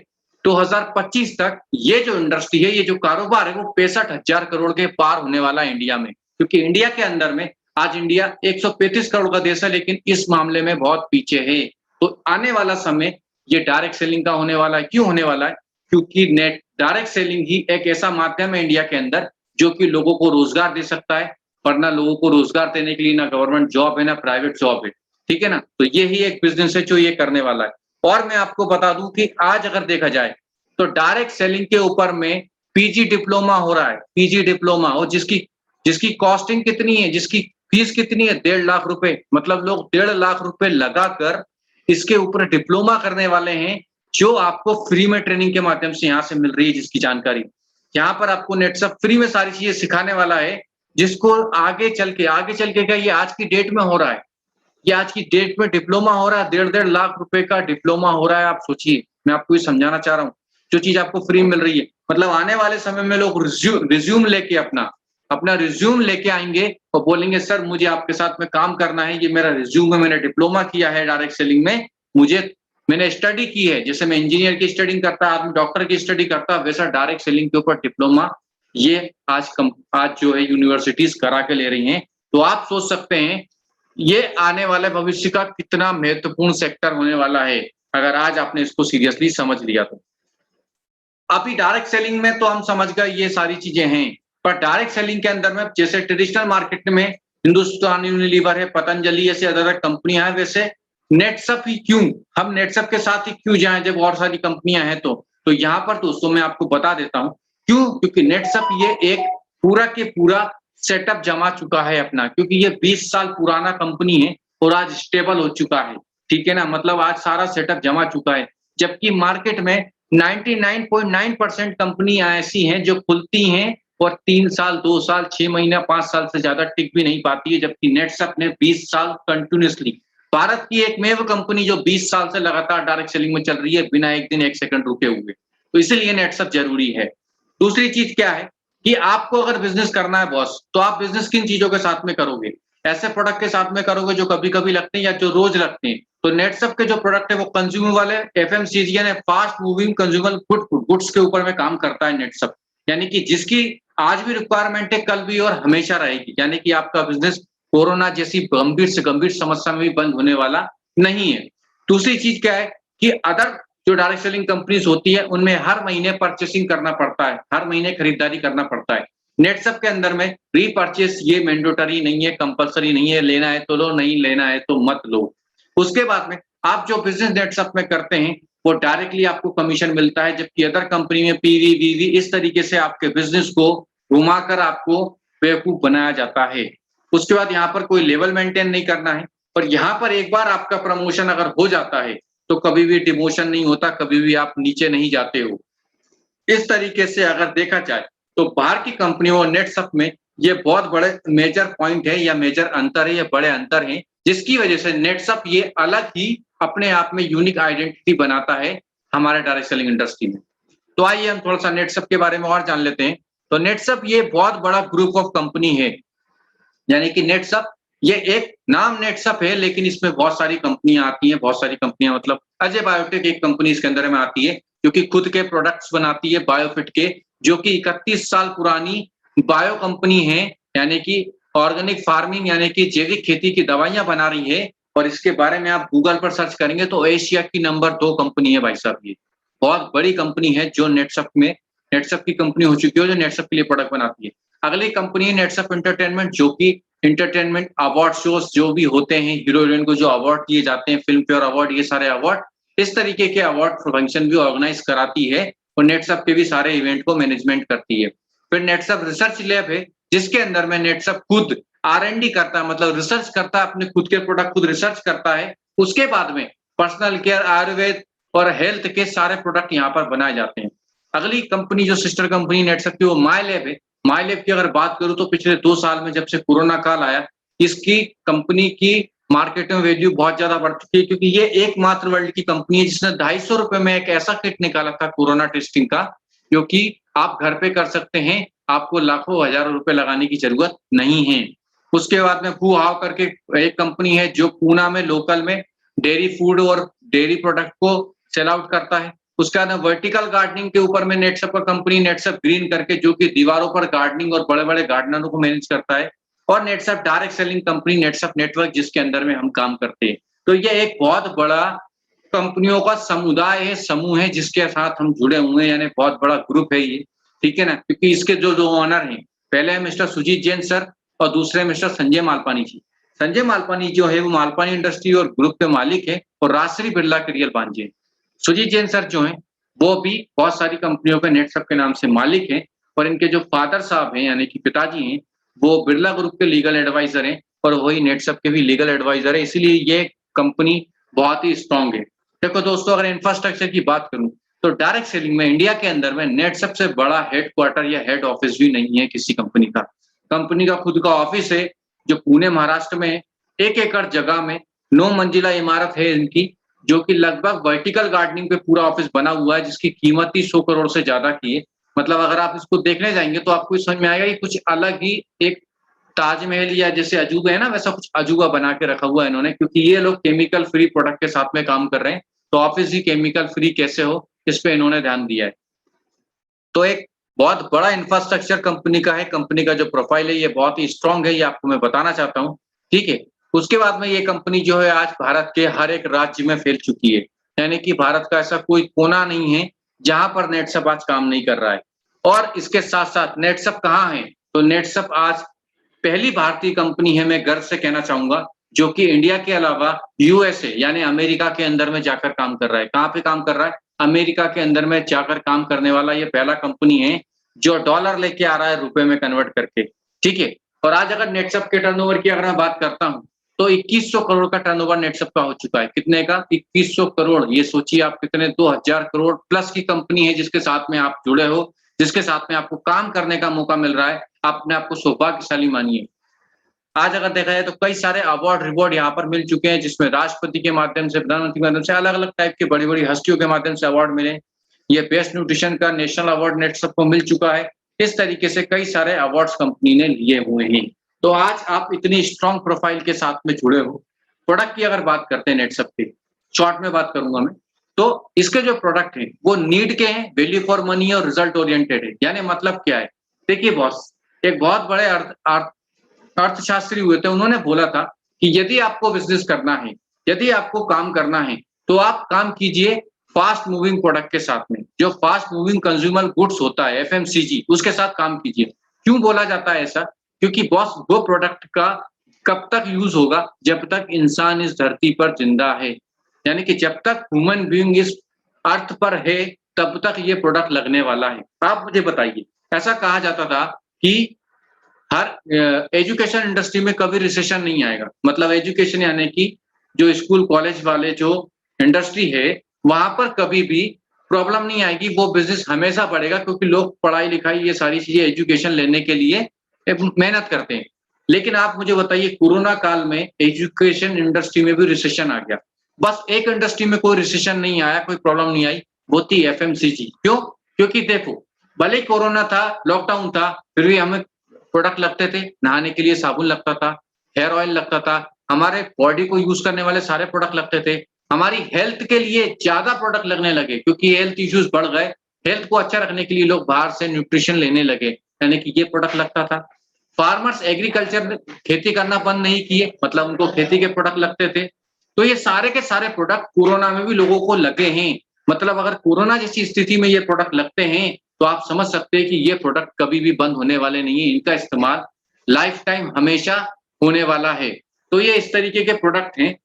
2025 तक ये जो इंडस्ट्री है, ये जो कारोबार है, वो 65,000 करोड़ के पार होने वाला है इंडिया में। क्योंकि इंडिया के अंदर में आज इंडिया 135 करोड़ का देश है, लेकिन इस मामले में बहुत पीछे है। तो आने वाला समय ये डायरेक्ट सेलिंग का होने वाला है। क्यों होने वाला है? क्योंकि नेट डायरेक्ट सेलिंग ही एक ऐसा माध्यम है इंडिया के अंदर जो कि लोगों को रोजगार दे सकता है, वरना लोगों को रोजगार देने के लिए ना गवर्नमेंट जॉब है ना प्राइवेट जॉब है, ठीक है ना? तो ये ही एक बिजनेस है जो ये करने वाला है। और मैं आपको बता दूं कि आज अगर देखा जाए तो डायरेक्ट सेलिंग के ऊपर में पीजी डिप्लोमा हो रहा है, पीजी डिप्लोमा, और जिसकी जिसकी कॉस्टिंग कितनी है, जिसकी फीस कितनी है, 1.5 लाख रुपए। मतलब लोग 1.5 लाख रुपए लगाकर इसके ऊपर डिप्लोमा करने वाले हैं, जो आपको फ्री में ट्रेनिंग के माध्यम से यहाँ से मिल रही है, जिसकी जानकारी यहाँ पर आपको नेटसप फ्री में सारी चीजें सिखाने वाला है, जिसको आगे चल के क्या ये आज की डेट में हो रहा है, ये आज की डेट में डिप्लोमा हो रहा है, 1.5 लाख रुपए का डिप्लोमा हो रहा है। आप सोचिए, मैं आपको ये समझाना चाह रहा हूँ, जो चीज आपको फ्री मिल रही है। मतलब आने वाले समय में लोग रिज्यूम लेके अपना रिज्यूम लेके आएंगे और बोलेंगे सर मुझे आपके साथ में काम करना है, ये मेरा रिज्यूम है, मैंने डिप्लोमा किया है डायरेक्ट सेलिंग में, मैंने स्टडी की है। जैसे मैं इंजीनियर की स्टडी करता, आदमी डॉक्टर की स्टडी करता, वैसा डायरेक्ट सेलिंग के ऊपर डिप्लोमा ये आज जो है यूनिवर्सिटीज करा के ले रही हैं। तो आप सोच सकते हैं ये आने वाले भविष्य का कितना महत्वपूर्ण सेक्टर होने वाला है, अगर आज आपने इसको सीरियसली समझ लिया तो। अभी डायरेक्ट सेलिंग में तो हम समझ गए ये सारी चीजें हैं, पर डायरेक्ट सेलिंग के अंदर में जैसे ट्रेडिशनल मार्केट में हिंदुस्तान यूनिलीवर है, पतंजलि ऐसे अलग कंपनियां हैं, वैसे नेटसप ही क्यों, हम नेटसप के साथ ही क्यों जाएं जब और सारी कंपनियां हैं? तो यहाँ पर दोस्तों मैं आपको बता देता हूँ क्यों। क्योंकि नेटसप ये एक पूरा के पूरा सेटअप जमा चुका है अपना, क्योंकि ये 20 साल पुराना कंपनी है और आज स्टेबल हो चुका है, ठीक है ना? मतलब आज सारा सेटअप जमा चुका है, जबकि मार्केट में 99.9% कंपनियां ऐसी हैं जो खुलती हैं और 3 साल, 2 साल, 6 महीना, 5 साल से ज्यादा टिक भी नहीं पाती है, जबकि नेटसप ने 20 साल कंटिन्यूसली, भारत की एकमेव कंपनी जो 20 साल से लगातार डायरेक्ट सेलिंग में चल रही है बिना एक दिन एक सेकंड रुके हुए। तो इसीलिए नेटसप जरूरी है। दूसरी चीज क्या है कि आपको अगर बिजनेस करना है बॉस, तो आप बिजनेस किन चीजों के साथ में करोगे? ऐसे प्रोडक्ट के साथ में करोगे जो कभी कभी लगते हैं या जो रोज लगते हैं। तो नेटसप के जो प्रोडक्ट है वो कंज्यूमर वाले एफएमसीजी यानी फास्ट मूविंग कंज्यूमर गुड्स के ऊपर में काम करता है नेटसप, यानी कि जिसकी आज भी रिक्वायरमेंट है, कल भी और हमेशा रहेगी। यानी कि आपका बिजनेस कोरोना जैसी गंभीर से गंभीर समस्या में भी बंद होने वाला नहीं है। दूसरी चीज क्या है कि अदर जो डायरेक्ट सेलिंग कंपनीज होती है उनमें हर महीने परचेसिंग करना पड़ता है, हर महीने खरीदारी करना पड़ता है। नेटसप के अंदर में रीपर्चेस ये मैंडेटरी नहीं है, कंपलसरी नहीं है, लेना है तो लो, नहीं लेना है तो मत लो। उसके बाद में आप जो बिजनेस नेटसप में करते हैं वो डायरेक्टली आपको कमीशन मिलता है, जबकि अदर कंपनी में पीवी वीवी इस तरीके से आपके बिजनेस को घुमाकर आपको बेवकूफ बनाया जाता है। उसके बाद यहाँ पर कोई लेवल मेंटेन नहीं करना है, और यहाँ पर एक बार आपका प्रमोशन अगर हो जाता है तो कभी भी डिमोशन नहीं होता, कभी भी आप नीचे नहीं जाते हो। इस तरीके से अगर देखा जाए तो बाहर की कंपनियों और नेटसप में ये बहुत बड़े मेजर पॉइंट है या मेजर अंतर है या बड़े अंतर हैं, जिसकी वजह से नेटसप ये अलग ही अपने आप में यूनिक आइडेंटिटी बनाता है हमारे डायरेक्ट सेलिंग इंडस्ट्री में। तो आइए हम थोड़ा सा नेटसप के बारे में और जान लेते हैं। तो नेटसप ये बहुत बड़ा ग्रुप ऑफ कंपनी है, यानी कि नेटसप ये एक नाम नेटसप है, लेकिन इसमें बहुत सारी कंपनियां आती हैं, बहुत सारी कंपनियां, मतलब अजय बायोटेक एक कंपनी इसके अंदर में आती है जो कि खुद के प्रोडक्ट्स बनाती है बायोफिट के, जो कि 31 साल पुरानी बायो कंपनी है, यानी कि ऑर्गेनिक फार्मिंग यानी कि जैविक खेती की दवाइयां बना रही है। और इसके बारे में आप गूगल पर सर्च करेंगे तो एशिया की नंबर 2 कंपनी है भाई साहब। ये बहुत बड़ी कंपनी है जो नेटसप की कंपनी हो चुकी है जो नेटसप के लिए प्रोडक्ट बनाती है। अगली कंपनी है नेटसप एंटरटेनमेंट, जो कि एंटरटेनमेंट अवार्ड शोज जो भी होते हैं, हीरो हीरोइन को जो अवार्ड दिए जाते हैं, फिल्म फेयर अवार्ड, ये सारे अवार्ड, इस तरीके के अवार्ड फंक्शन भी ऑर्गेनाइज कराती है और नेटसप के भी सारे इवेंट को मैनेजमेंट करती है। फिर नेटसप रिसर्च लैब है, जिसके अंदर में नेटसप खुद R&D करता है, मतलब रिसर्च करता है, अपने खुद के प्रोडक्ट खुद रिसर्च करता है। उसके बाद में पर्सनल केयर, आयुर्वेद और हेल्थ के सारे प्रोडक्ट यहाँ पर बनाए जाते हैं। अगली कंपनी जो सिस्टर कंपनी नेटसप की वो मायलैब है। मायलैब की अगर बात करूँ तो पिछले 2 साल में जब से कोरोना काल आया, इसकी कंपनी की मार्केट में वैल्यू बहुत ज्यादा बढ़ चुकी है, क्योंकि ये एकमात्र वर्ल्ड की कंपनी है जिसने ₹250 में एक ऐसा किट निकाला था कोरोना टेस्टिंग का, जो कि आप घर पे कर सकते हैं, आपको लाखों हजारों रुपए लगाने की जरूरत नहीं है। उसके बाद में फू हाव करके एक कंपनी है जो पूना में लोकल में डेयरी फूड और डेयरी प्रोडक्ट को सेल आउट करता है। उसका ना वर्टिकल गार्डनिंग के ऊपर में नेटसप का कंपनी नेटसप ग्रीन करके, जो कि दीवारों पर गार्डनिंग और बड़े-बड़े गार्डनरों को मैनेज करता है। और नेटसप डायरेक्ट सेलिंग कंपनी नेटसप नेटवर्क, जिसके अंदर में हम काम करते हैं। तो ये एक बहुत बड़ा कंपनियों का समुदाय है, समूह है, जिसके साथ हम जुड़े हुए हैं, यानी बहुत बड़ा ग्रुप है ये, ठीक है ना? क्योंकि इसके जो ओनर हैं, पहले है मिस्टर सुजीत जैन सर और दूसरे मिस्टर संजय मालपानी जी। संजय मालपानी जो है वो मालपानी इंडस्ट्री और ग्रुप के मालिक है और राजश्री बिरला के रियल भांजे हैं। सुजीत जैन सर जो हैं, वो भी बहुत सारी कंपनियों के नेटसप के नाम से मालिक हैं और इनके जो फादर साहब हैं, यानी कि पिताजी हैं, वो बिरला ग्रुप के लीगल एडवाइजर हैं और वही नेटसप के भी लीगल एडवाइजर है, इसीलिए ये कंपनी बहुत ही स्ट्रॉन्ग है। देखो दोस्तों, अगर इंफ्रास्ट्रक्चर की बात करूं तो डायरेक्ट सेलिंग में इंडिया के अंदर में नेटसप से बड़ा हेडक्वार्टर या हेड ऑफिस भी नहीं है किसी कंपनी का। कंपनी का खुद का ऑफिस है जो पुणे महाराष्ट्र में है। 1 एकड़ जगह में 9 मंजिला इमारत है इनकी, जो कि लगभग वर्टिकल गार्डनिंग पे पूरा ऑफिस बना हुआ है, जिसकी कीमत ही 100 करोड़ से ज्यादा की है। मतलब अगर आप इसको देखने जाएंगे तो आपको समझ में आएगा कि कुछ अलग ही एक ताजमहल या जैसे अजूबे है ना, वैसा कुछ अजूबा बना के रखा हुआ है इन्होंने, क्योंकि ये लोग केमिकल फ्री प्रोडक्ट के साथ में काम कर रहे हैं। तो ऑफिस ही केमिकल फ्री कैसे हो, इस पे इन्होंने ध्यान दिया है। तो एक बहुत बड़ा इंफ्रास्ट्रक्चर कंपनी का है। कंपनी का जो प्रोफाइल है ये बहुत ही स्ट्रांग है, ये आपको मैं बताना चाहता हूँ, ठीक है। उसके बाद में ये कंपनी जो है आज भारत के हर एक राज्य में फैल चुकी है, यानी कि भारत का ऐसा कोई कोना नहीं है जहां पर नेटसप आज काम नहीं कर रहा है। और इसके साथ साथ नेटसप कहाँ है, तो नेटसप आज पहली भारतीय कंपनी है, मैं गर्व से कहना चाहूंगा, जो कि इंडिया के अलावा यूएसए यानी अमेरिका के अंदर में जाकर काम कर रहा है। कहाँ पे काम कर रहा है? अमेरिका के अंदर में जाकर काम करने वाला ये पहला कंपनी है जो डॉलर लेके आ रहा है रुपए में कन्वर्ट करके, ठीक है। और आज अगर नेटसप के टर्नओवर की अगर मैं बात करता हूँ तो 2100 करोड़ का टर्नओवर नेटसप का हो चुका है। कितने का? 2100 करोड़। ये सोचिए आप कितने 2000 करोड़ प्लस की कंपनी है जिसके साथ में आप जुड़े हो, जिसके साथ में आपको काम करने का मौका मिल रहा है। आप अपने आपको सौभाग्यशाली मानिए। आज अगर देखा जाए तो कई सारे अवार्ड रिवॉर्ड यहाँ पर मिल चुके हैं, जिसमें राष्ट्रपति के माध्यम से, प्रधानमंत्री के माध्यम से, अलग अलग टाइप के बड़ी बड़ी हस्तियों के माध्यम से अवार्ड मिले। ये बेस्ट न्यूट्रिशन का नेशनल अवार्ड नेटसप को मिल चुका है। इस तरीके से कई सारे अवार्ड्स कंपनी ने लिए हुए हैं। तो आज आप इतनी स्ट्रॉन्ग प्रोफाइल के साथ में जुड़े हो। प्रोडक्ट की अगर बात करते हैं नेटसप की, शॉर्ट में बात करूंगा मैं, तो इसके जो प्रोडक्ट हैं वो नीड के हैं, वैल्यू फॉर मनी और रिजल्ट ओरिएंटेड है। यानी मतलब क्या है? देखिए बॉस, एक बहुत बड़े अर्थशास्त्री हुए थे, उन्होंने बोला था कि यदि आपको बिजनेस करना है, यदि आपको काम करना है, तो आप काम कीजिए फास्ट मूविंग प्रोडक्ट के साथ में। जो फास्ट मूविंग कंज्यूमर गुड्स होता है एफएमसीजी, उसके साथ काम कीजिए। क्यों बोला जाता है ऐसा? क्योंकि बॉस वो प्रोडक्ट का कब तक यूज होगा? जब तक इंसान इस धरती पर जिंदा है, यानी कि जब तक ह्यूमन बीइंग इस अर्थ पर है तब तक ये प्रोडक्ट लगने वाला है। आप मुझे बताइए, ऐसा कहा जाता था कि हर एजुकेशन इंडस्ट्री में कभी रिसेशन नहीं आएगा। मतलब एजुकेशन यानी कि जो स्कूल कॉलेज वाले जो इंडस्ट्री है, वहां पर कभी भी प्रॉब्लम नहीं आएगी। वो बिजनेस हमेशा बढ़ेगा, क्योंकि लोग पढ़ाई लिखाई ये सारी चीजें एजुकेशन लेने के लिए मेहनत करते हैं। लेकिन आप मुझे बताइए, कोरोना काल में एजुकेशन इंडस्ट्री में भी रिसेशन आ गया। बस एक इंडस्ट्री में कोई रिसेशन नहीं आया, कोई प्रॉब्लम नहीं आई, वो थी एफएमसीजी। क्यों? क्योंकि देखो, भले ही कोरोना था, लॉकडाउन था, फिर भी हमें प्रोडक्ट लगते थे। नहाने के लिए साबुन लगता था, हेयर ऑयल लगता था, हमारे बॉडी को यूज करने वाले सारे प्रोडक्ट लगते थे। हमारी हेल्थ के लिए ज्यादा प्रोडक्ट लगने लगे, क्योंकि हेल्थ इश्यूज बढ़ गए। हेल्थ को अच्छा रखने के लिए लोग बाहर से न्यूट्रिशन लेने लगे, यानी कि ये प्रोडक्ट लगता था। फार्मर्स एग्रीकल्चर खेती करना बंद नहीं किए, मतलब उनको खेती के प्रोडक्ट लगते थे। तो ये सारे के सारे प्रोडक्ट कोरोना में भी लोगों को लगे हैं। मतलब अगर कोरोना जैसी स्थिति में ये प्रोडक्ट लगते हैं तो आप समझ सकते हैं कि ये प्रोडक्ट कभी भी बंद होने वाले नहीं है। इनका इस्तेमाल लाइफ टाइम हमेशा होने वाला है। तो ये इस तरीके के प्रोडक्ट हैं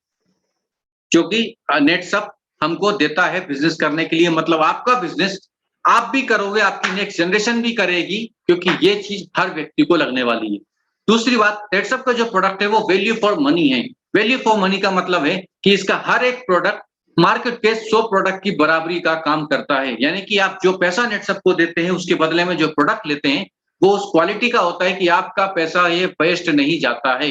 जो कि नेटसप हमको देता है बिजनेस करने के लिए। मतलब आपका बिजनेस आप भी करोगे, आपकी नेक्स्ट जनरेशन भी करेगी, क्योंकि ये चीज हर व्यक्ति को लगने वाली है। दूसरी बात, नेटसप का जो प्रोडक्ट है वो वैल्यू फॉर मनी है। वैल्यू फॉर मनी का मतलब है कि इसका हर एक प्रोडक्ट मार्केट के 100 प्रोडक्ट की बराबरी का काम करता है। यानी कि आप जो पैसा नेटसप को देते हैं उसके बदले में जो प्रोडक्ट लेते हैं वो उस क्वालिटी का होता है कि आपका पैसा ये वेस्ट नहीं जाता है।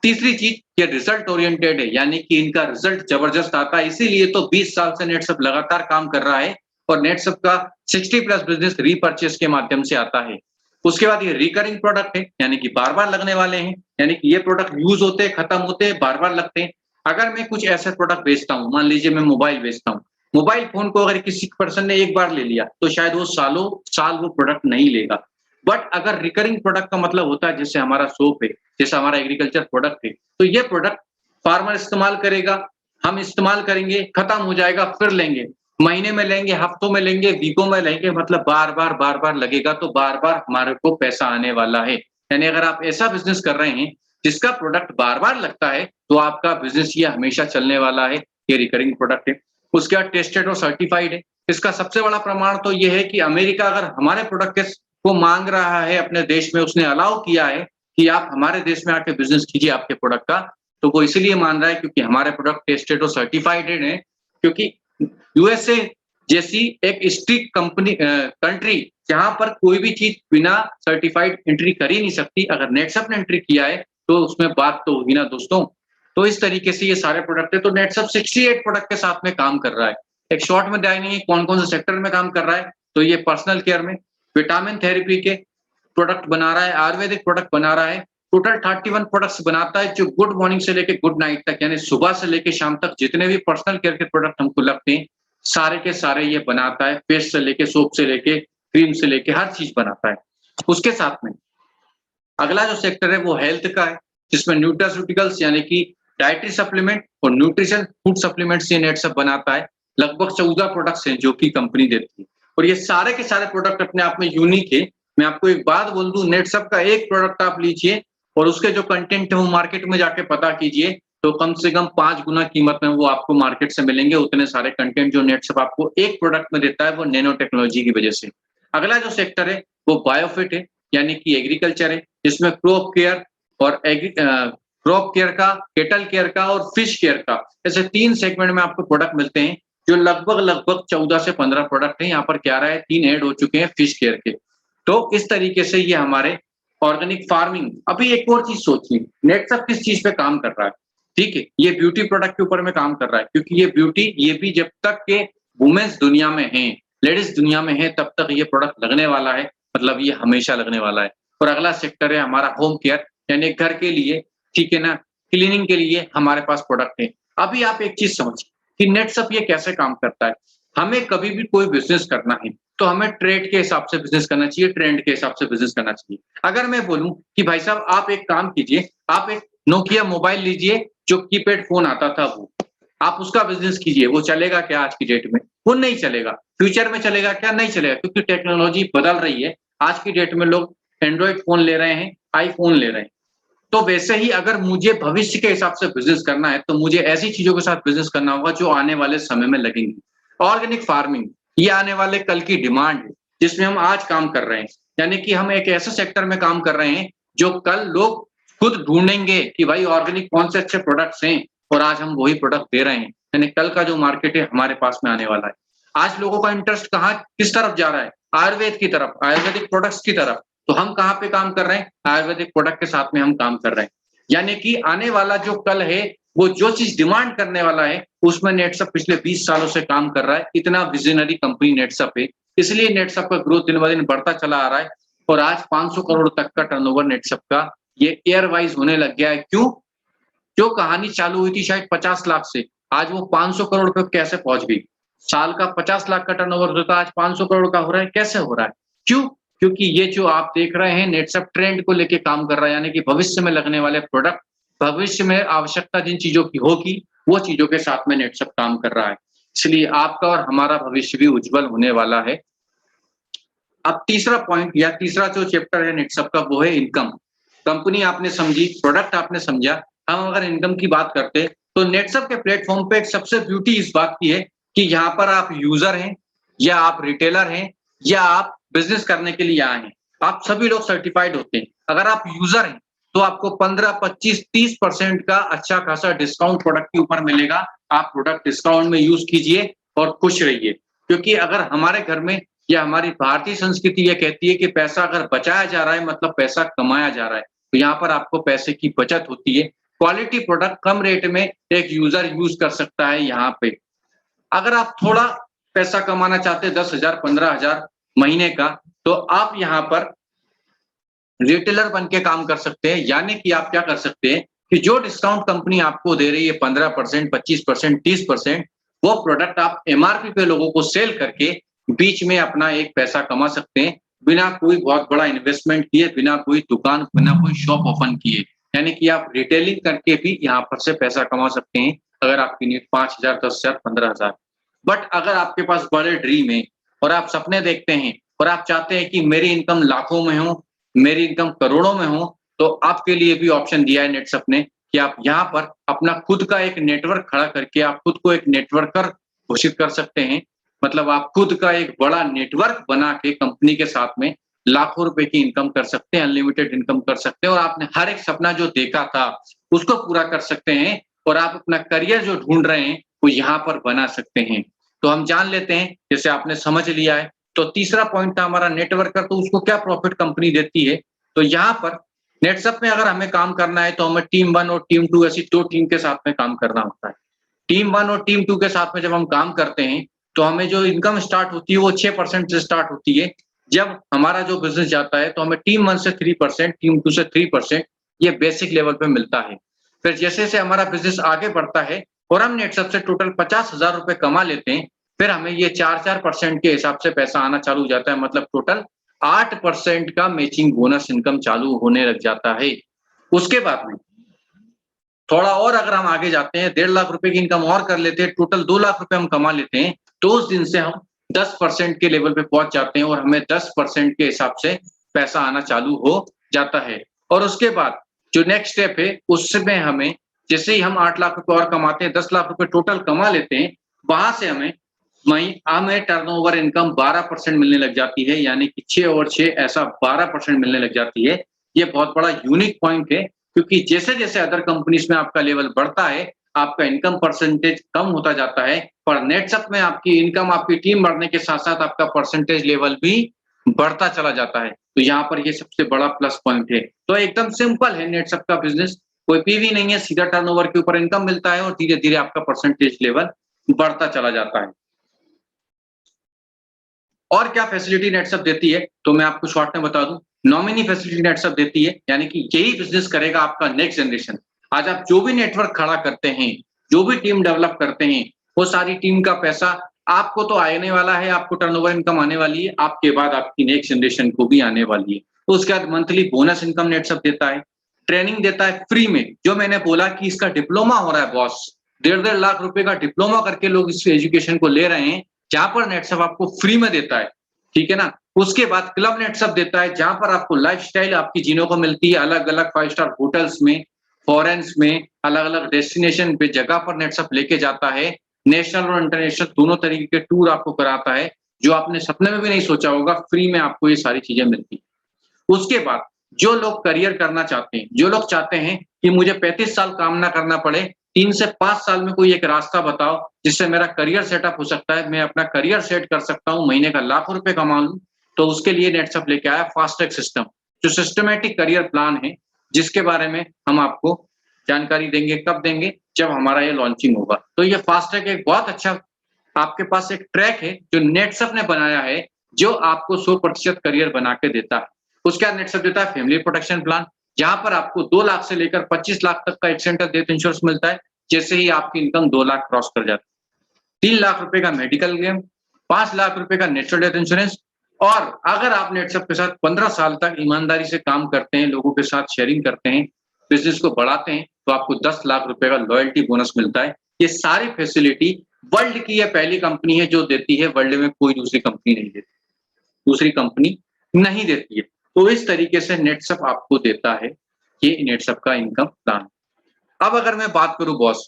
तीसरी चीज, ये रिजल्ट ओरिएंटेड है, यानी कि इनका रिजल्ट जबरदस्त आता है, इसीलिए तो 20 साल से नेटसप लगातार काम कर रहा है और नेटसप का 60 प्लस बिजनेस रीपर्चेस के माध्यम से आता है। उसके बाद ये रिकरिंग प्रोडक्ट है, यानी कि बार-बार लगने वाले हैं, यानी कि ये प्रोडक्ट यूज होते हैं, खत्म होते हैं, बार-बार लगते हैं। अगर मैं कुछ ऐसे प्रोडक्ट बेचता हूँ, मान लीजिए मैं मोबाइल बेचता हूँ, मोबाइल फोन को अगर किसी पर्सन ने एक बार ले लिया, तो शायद वो सालों साल वो प्रोडक्ट नहीं लेगा। बट अगर रिकरिंग प्रोडक्ट का मतलब होता है, जैसे हमारा सोप है, जैसे हमारा एग्रीकल्चर प्रोडक्ट है, तो ये प्रोडक्ट फार्मर इस्तेमाल करेगा, हम इस्तेमाल करेंगे, खत्म हो जाएगा, फिर लेंगे। महीने में लेंगे, हफ्तों में लेंगे, वीकों में लेंगे, मतलब बार-बार लगेगा, तो बार-बार हमारे को पैसा आने वाला है। यानी अगर आप ऐसा बिज़नेस कर रहे हैं, जिसका प्रोडक्ट बार-बार लगता है, तो आपका बिज़नेस ये हमेशा चलने वाला है, ये रिकरिंग प्रोडक्ट है। उसके बाद टेस्टेड और सर्टिफाइड है। इसका सबसे बड़ा प्रमाण तो ये है कि अमेरिका अगर हमारे प्रोडक्ट के को माँग रहा है अपने देश में, उसने अलाउ किया है कि आप हमारे देश में आके बिज़नेस कीजिए आपके प्रोडक्ट का, तो वो इसीलिए मान रहा है क्योंकि हमारे प्रोडक्ट टेस्टेड और सर्टिफाइड हैं, क्योंकि यूएसए जैसी एक स्ट्रिक्ट कंट्री जहां पर कोई भी चीज बिना सर्टिफाइड एंट्री कर ही नहीं सकती, अगर नेटसप ने एंट्री किया है तो उसमें बात तो होगी ना दोस्तों। तो इस तरीके से ये सारे प्रोडक्ट है, तो नेटसप 68 प्रोडक्ट के साथ में काम कर रहा है। एक शॉर्ट में जाएंगे कौन कौन से सेक्टर में काम कर रहा है, तो ये पर्सनल केयर में विटामिन थेरेपी के प्रोडक्ट बना रहा है, आयुर्वेदिक प्रोडक्ट बना रहा है। टोटल 31 प्रोडक्ट्स बनाता है, जो गुड मॉर्निंग से लेके गुड नाइट तक, यानी सुबह से लेके शाम तक जितने भी पर्सनल केयर के प्रोडक्ट हमको लगते हैं, सारे के सारे ये बनाता है। पेस्ट से लेके, सोप से लेके, क्रीम से लेके हर चीज बनाता है। उसके साथ में अगला जो सेक्टर है वो हेल्थ का है, जिसमें न्यूट्रास्यूटिकल्स यानी कि डाइटरी सप्लीमेंट और न्यूट्रिशन फूड सप्लीमेंट्स ये नेटसप बनाता है। लगभग 14 प्रोडक्ट्स हैं जो कि कंपनी देती है और ये सारे के सारे प्रोडक्ट अपने आप में यूनिक है। मैं आपको एक बात बोल दूं, नेटसप का एक प्रोडक्ट आप लीजिए और उसके जो कंटेंट है वो मार्केट में जाके पता कीजिए, तो कम से कम 5 गुना कीमत में वो आपको मार्केट से मिलेंगे। उतने सारे कंटेंट जो नेटसप आपको एक प्रोडक्ट में देता है वो नैनो टेक्नोलॉजी की वजह से। अगला जो सेक्टर है वो बायोफिट है, यानी कि एग्रीकल्चर है, जिसमें क्रॉप केयर और क्रॉप केयर का, केटल केयर का और फिश केयर का, ऐसे 3 सेगमेंट में आपको प्रोडक्ट मिलते हैं, जो लगभग 14 से 15 प्रोडक्ट हैं। यहाँ पर क्या रहा है, 3 ऐड हो चुके हैं फिश केयर के। तो इस तरीके से ये हमारे ऑर्गेनिक फार्मिंग। अभी एक और चीज सोचिए, नेटसप किस चीज पे काम कर रहा है, ठीक है, ये ब्यूटी प्रोडक्ट के ऊपर में काम कर रहा है, क्योंकि ये ब्यूटी, ये भी जब तक के वुमेन्स दुनिया में हैं, लेडीज दुनिया में है, तब तक ये प्रोडक्ट लगने वाला है, मतलब ये हमेशा लगने वाला है। और अगला सेक्टर है हमारा होम केयर, यानी घर के लिए, ठीक है ना, क्लीनिंग के लिए हमारे पास प्रोडक्ट है। अभी आप एक चीज समझिए कि नेटसप ये कैसे काम करता है। हमें कभी भी कोई बिजनेस करना है तो हमें ट्रेड के हिसाब से बिजनेस करना चाहिए, ट्रेंड के हिसाब से बिजनेस करना चाहिए। अगर मैं बोलूं कि भाई साहब आप एक काम कीजिए, आप एक नोकिया मोबाइल लीजिए, जो कीपैड फोन आता था वो, आप उसका बिजनेस कीजिए, वो चलेगा क्या आज की डेट में? वो नहीं चलेगा। फ्यूचर में चलेगा क्या? नहीं चलेगा, क्योंकि टेक्नोलॉजी बदल रही है। आज की डेट में लोग एंड्रॉइड फोन ले रहे हैं, आईफोन ले रहे हैं। तो वैसे ही अगर मुझे भविष्य के हिसाब से बिजनेस करना है, तो मुझे ऐसी चीजों के साथ बिजनेस करना होगा जो आने वाले समय में लगेंगी। ऑर्गेनिक फार्मिंग ये आने वाले कल की डिमांड है, जिसमें हम आज काम कर रहे हैं। यानी कि हम एक ऐसे सेक्टर में काम कर रहे हैं जो कल लोग खुद ढूंढेंगे कि भाई ऑर्गेनिक कौन से अच्छे प्रोडक्ट्स हैं, और आज हम वही प्रोडक्ट दे रहे हैं। यानी कल का जो मार्केट है हमारे पास में आने वाला है। आज लोगों का इंटरेस्ट कहाँ, किस तरफ जा रहा है? आयुर्वेद की तरफ, आयुर्वेदिक प्रोडक्ट्स की तरफ। तो हम कहाँ पे काम कर रहे हैं? आयुर्वेदिक प्रोडक्ट के साथ में हम काम कर रहे हैं। यानी कि आने वाला जो कल है, वो जो चीज डिमांड करने वाला है, उसमें नेटसप पिछले 20 सालों से काम कर रहा है। इतना विजनरी कंपनी नेटसप है, इसलिए नेटसप का ग्रोथ दिन ब दिन बढ़ता चला आ रहा है और आज 500 करोड़ तक का टर्नओवर नेटसप का ये ईयर वाइज होने लग गया है। क्यों? जो कहानी चालू हुई थी शायद 50 लाख से, आज वो 500 करोड़ पे कैसे पहुंच गई? साल का 50 लाख का टर्नओवर होता है, आज 500 करोड़ का हो रहा है। कैसे हो रहा है? क्यों? क्योंकि ये जो आप देख रहे हैं, नेटसप ट्रेंड को लेके काम कर रहा है, यानी कि भविष्य में लगने वाले प्रोडक्ट, भविष्य में आवश्यकता जिन चीजों की होगी, वो चीजों के साथ में नेटसप काम कर रहा है। इसलिए आपका और हमारा भविष्य भी उज्जवल होने वाला है। अब तीसरा पॉइंट या तीसरा जो चैप्टर है नेटसप का, वो है इनकम। कंपनी आपने समझी, प्रोडक्ट आपने समझा, हम अगर इनकम की बात करते हैं तो नेटसप के प्लेटफॉर्म पे एक सबसे ब्यूटी इस बात की है कि यहाँ पर आप यूजर हैं या आप रिटेलर हैं या आप बिजनेस करने के लिए आए हैं, आप सभी लोग सर्टिफाइड होते हैं। अगर आप यूजर हैं तो आपको 15, 25, 30% का अच्छा खासा डिस्काउंट प्रोडक्ट के ऊपर मिलेगा। आप प्रोडक्ट डिस्काउंट में यूज कीजिए और खुश रहिए, क्योंकि अगर हमारे घर में या हमारी भारतीय संस्कृति ये कहती है कि पैसा अगर बचाया जा रहा है मतलब पैसा कमाया जा रहा है, तो यहाँ पर आपको पैसे की बचत होती है। क्वालिटी प्रोडक्ट कम रेट में एक यूजर यूज कर सकता है यहाँ पे। अगर आप थोड़ा पैसा कमाना चाहते हैं 10,000, 15,000 महीने का, तो आप यहाँ पर रिटेलर बन के काम कर सकते हैं। यानी कि आप क्या कर सकते हैं कि जो डिस्काउंट कंपनी आपको दे रही है 15%, 25%, 30%, वो प्रोडक्ट आप एमआरपी पे लोगों को सेल करके बीच में अपना एक पैसा कमा सकते हैं, बिना कोई बहुत बड़ा इन्वेस्टमेंट किए, बिना कोई दुकान, बिना कोई शॉप ओपन किए। यानी कि आप रिटेलिंग करके भी यहाँ पर से पैसा कमा सकते हैं, अगर आपकी नीड 5,000, 10,000, 15,000। बट अगर आपके पास बड़े ड्रीम है और आप सपने देखते हैं और आप चाहते हैं कि मेरी इनकम लाखों में हो, मेरी इनकम करोड़ों में हो, तो आपके लिए भी ऑप्शन दिया है नेटसप ने कि आप यहाँ पर अपना खुद का एक नेटवर्क खड़ा करके आप खुद को एक नेटवर्कर घोषित कर सकते हैं। मतलब आप खुद का एक बड़ा नेटवर्क बना के कंपनी के साथ में लाखों रुपए की इनकम कर सकते हैं, अनलिमिटेड इनकम कर सकते हैं और आपने हर एक सपना जो देखा था उसको पूरा कर सकते हैं और आप अपना करियर जो ढूंढ रहे हैं वो यहाँ पर बना सकते हैं। तो हम जान लेते हैं, जैसे आपने समझ लिया है, तो तीसरा पॉइंट था हमारा नेटवर्कर, तो उसको क्या प्रॉफिट कंपनी देती है। तो यहाँ पर नेटसप में अगर हमें काम करना है तो हमें टीम 1 और टीम 2 ऐसी 2 टीम के साथ में काम करना होता है। टीम 1 और टीम 2 के साथ में जब हम काम करते हैं तो हमें जो इनकम स्टार्ट होती है वो 6% से स्टार्ट होती है। जब हमारा जो बिजनेस जाता है तो हमें टीम 1 से 3%, टीम 2 से 3% ये बेसिक लेवल पे मिलता है। फिर जैसे-जैसे हमारा बिजनेस आगे बढ़ता है और हम नेटसप से टोटल 50,000 रुपए कमा लेते हैं, फिर हमें ये 4-4% के हिसाब से पैसा आना चालू हो जाता है, मतलब टोटल 8% का मैचिंग बोनस इनकम चालू होने लग जाता है। उसके बाद में थोड़ा और अगर हम आगे जाते हैं, 1.5 लाख रुपए की इनकम और कर लेते हैं, टोटल 2 लाख रुपए हम कमा लेते हैं, तो उस दिन से हम 10% के लेवल पे पहुंच जाते हैं और हमें 10% के हिसाब से पैसा आना चालू हो जाता है। और उसके बाद जो नेक्स्ट स्टेप है, उसमें हमें जैसे ही हम 8 लाख रुपए और कमाते हैं, 10 लाख रुपए टोटल कमा लेते हैं, वहां से हमें टर्नओवर इनकम 12% मिलने लग जाती है, यानी कि 6 और 6 ऐसा 12% मिलने लग जाती है। ये बहुत बड़ा यूनिक पॉइंट है, क्योंकि जैसे-जैसे अदर कंपनीज में आपका लेवल बढ़ता है, आपका इनकम परसेंटेज कम होता जाता है, पर नेटसप में आपकी इनकम, आपकी टीम बढ़ने के साथ-साथ आपका परसेंटेज लेवल भी बढ़ता चला जाता है। तो यहाँ पर ये सबसे बड़ा प्लस पॉइंट है। तो एकदम सिंपल है नेटसप का बिज़नेस, कोई पीवी नहीं है, सीधा टर्नओवर के ऊपर इनकम मिलता है और धीरे-धीरे आपका परसेंटेज लेवल बढ़ता चला जाता है। और क्या फैसिलिटी नेटसप देती है, तो मैं आपको शॉर्ट में बता दूं। नॉमिनी फैसिलिटी नेटसप देती है, यानी कि यही बिजनेस करेगा आपका नेक्स्ट जनरेशन। आज आप जो भी नेटवर्क खड़ा करते हैं, जो भी टीम डेवलप करते हैं, वो सारी टीम का पैसा आपको तो आने वाला है, आपको टर्नओवर इनकम आने वाली है, आपके बाद आपकी नेक्स्ट जनरेशन को भी आने वाली है। तो उसके बाद मंथली बोनस इनकम नेटसप देता है, ट्रेनिंग देता है फ्री में। जो मैंने बोला कि इसका डिप्लोमा हो रहा है बॉस, 1.5 लाख रुपए का डिप्लोमा करके लोग इस एजुकेशन को ले रहे हैं, जहां पर नेटसप आपको फ्री में देता है, ठीक है ना। उसके बाद क्लब नेटसप देता है, जहां पर आपको लाइफस्टाइल आपकी जीने को मिलती है, अलग-अलग 5 स्टार होटल्स में, फॉरेन्स में, अलग-अलग डेस्टिनेशन पे जगह पर नेटसप लेके जाता है। नेशनल और इंटरनेशनल दोनों तरीके के टूर आपको कराता है, जो आपने सपने में भी नहीं सोचा होगा, फ्री में आपको ये सारी चीजें मिलती हैं। उसके बाद जो लोग करियर करना चाहते हैं, जो लोग चाहते हैं कि मुझे 35 साल काम ना करना पड़े, 3 से 5 साल में कोई एक रास्ता बताओ जिससे मेरा करियर सेटअप हो सकता है, मैं अपना करियर सेट कर सकता हूँ, महीने का लाखों रुपए कमा लूं, तो उसके लिए नेटसप लेके आया फास्ट ट्रैक सिस्टम, जो सिस्टमैटिक करियर प्लान है, जिसके बारे में हम आपको जानकारी देंगे। कब देंगे? जब हमारा ये लॉन्चिंग होगा। तो ये फास्ट ट्रैक एक बहुत अच्छा आपके पास एक ट्रैक है जो नेटसप ने बनाया है, जो आपको 100% करियर बना के देता है। उसके बाद नेटसप देता है फैमिली प्रोटेक्शन प्लान, जहां पर आपको 2 लाख से लेकर 25 लाख तक का एक्सीडेंटल डेथ इंश्योरेंस मिलता है, जैसे ही आपकी इनकम 2 लाख क्रॉस कर जाती है। 3 लाख रुपए का मेडिकल क्लेम, 5 लाख रुपए का नेचुरल डेथ इंश्योरेंस, और अगर आप नेटसप के साथ 15 साल तक ईमानदारी से काम करते हैं, लोगों के साथ शेयरिंग करते हैं, बिजनेस को बढ़ाते हैं, तो आपको 10 लाख रुपए का लॉयल्टी बोनस मिलता है। ये सारी फैसिलिटी वर्ल्ड की ये पहली कंपनी है जो देती है, वर्ल्ड में कोई दूसरी कंपनी नहीं देती, दूसरी कंपनी नहीं देती है। तो इस तरीके से नेटसप आपको देता है, ये नेटसप का इनकम प्लान। अब अगर मैं बात करूं बॉस,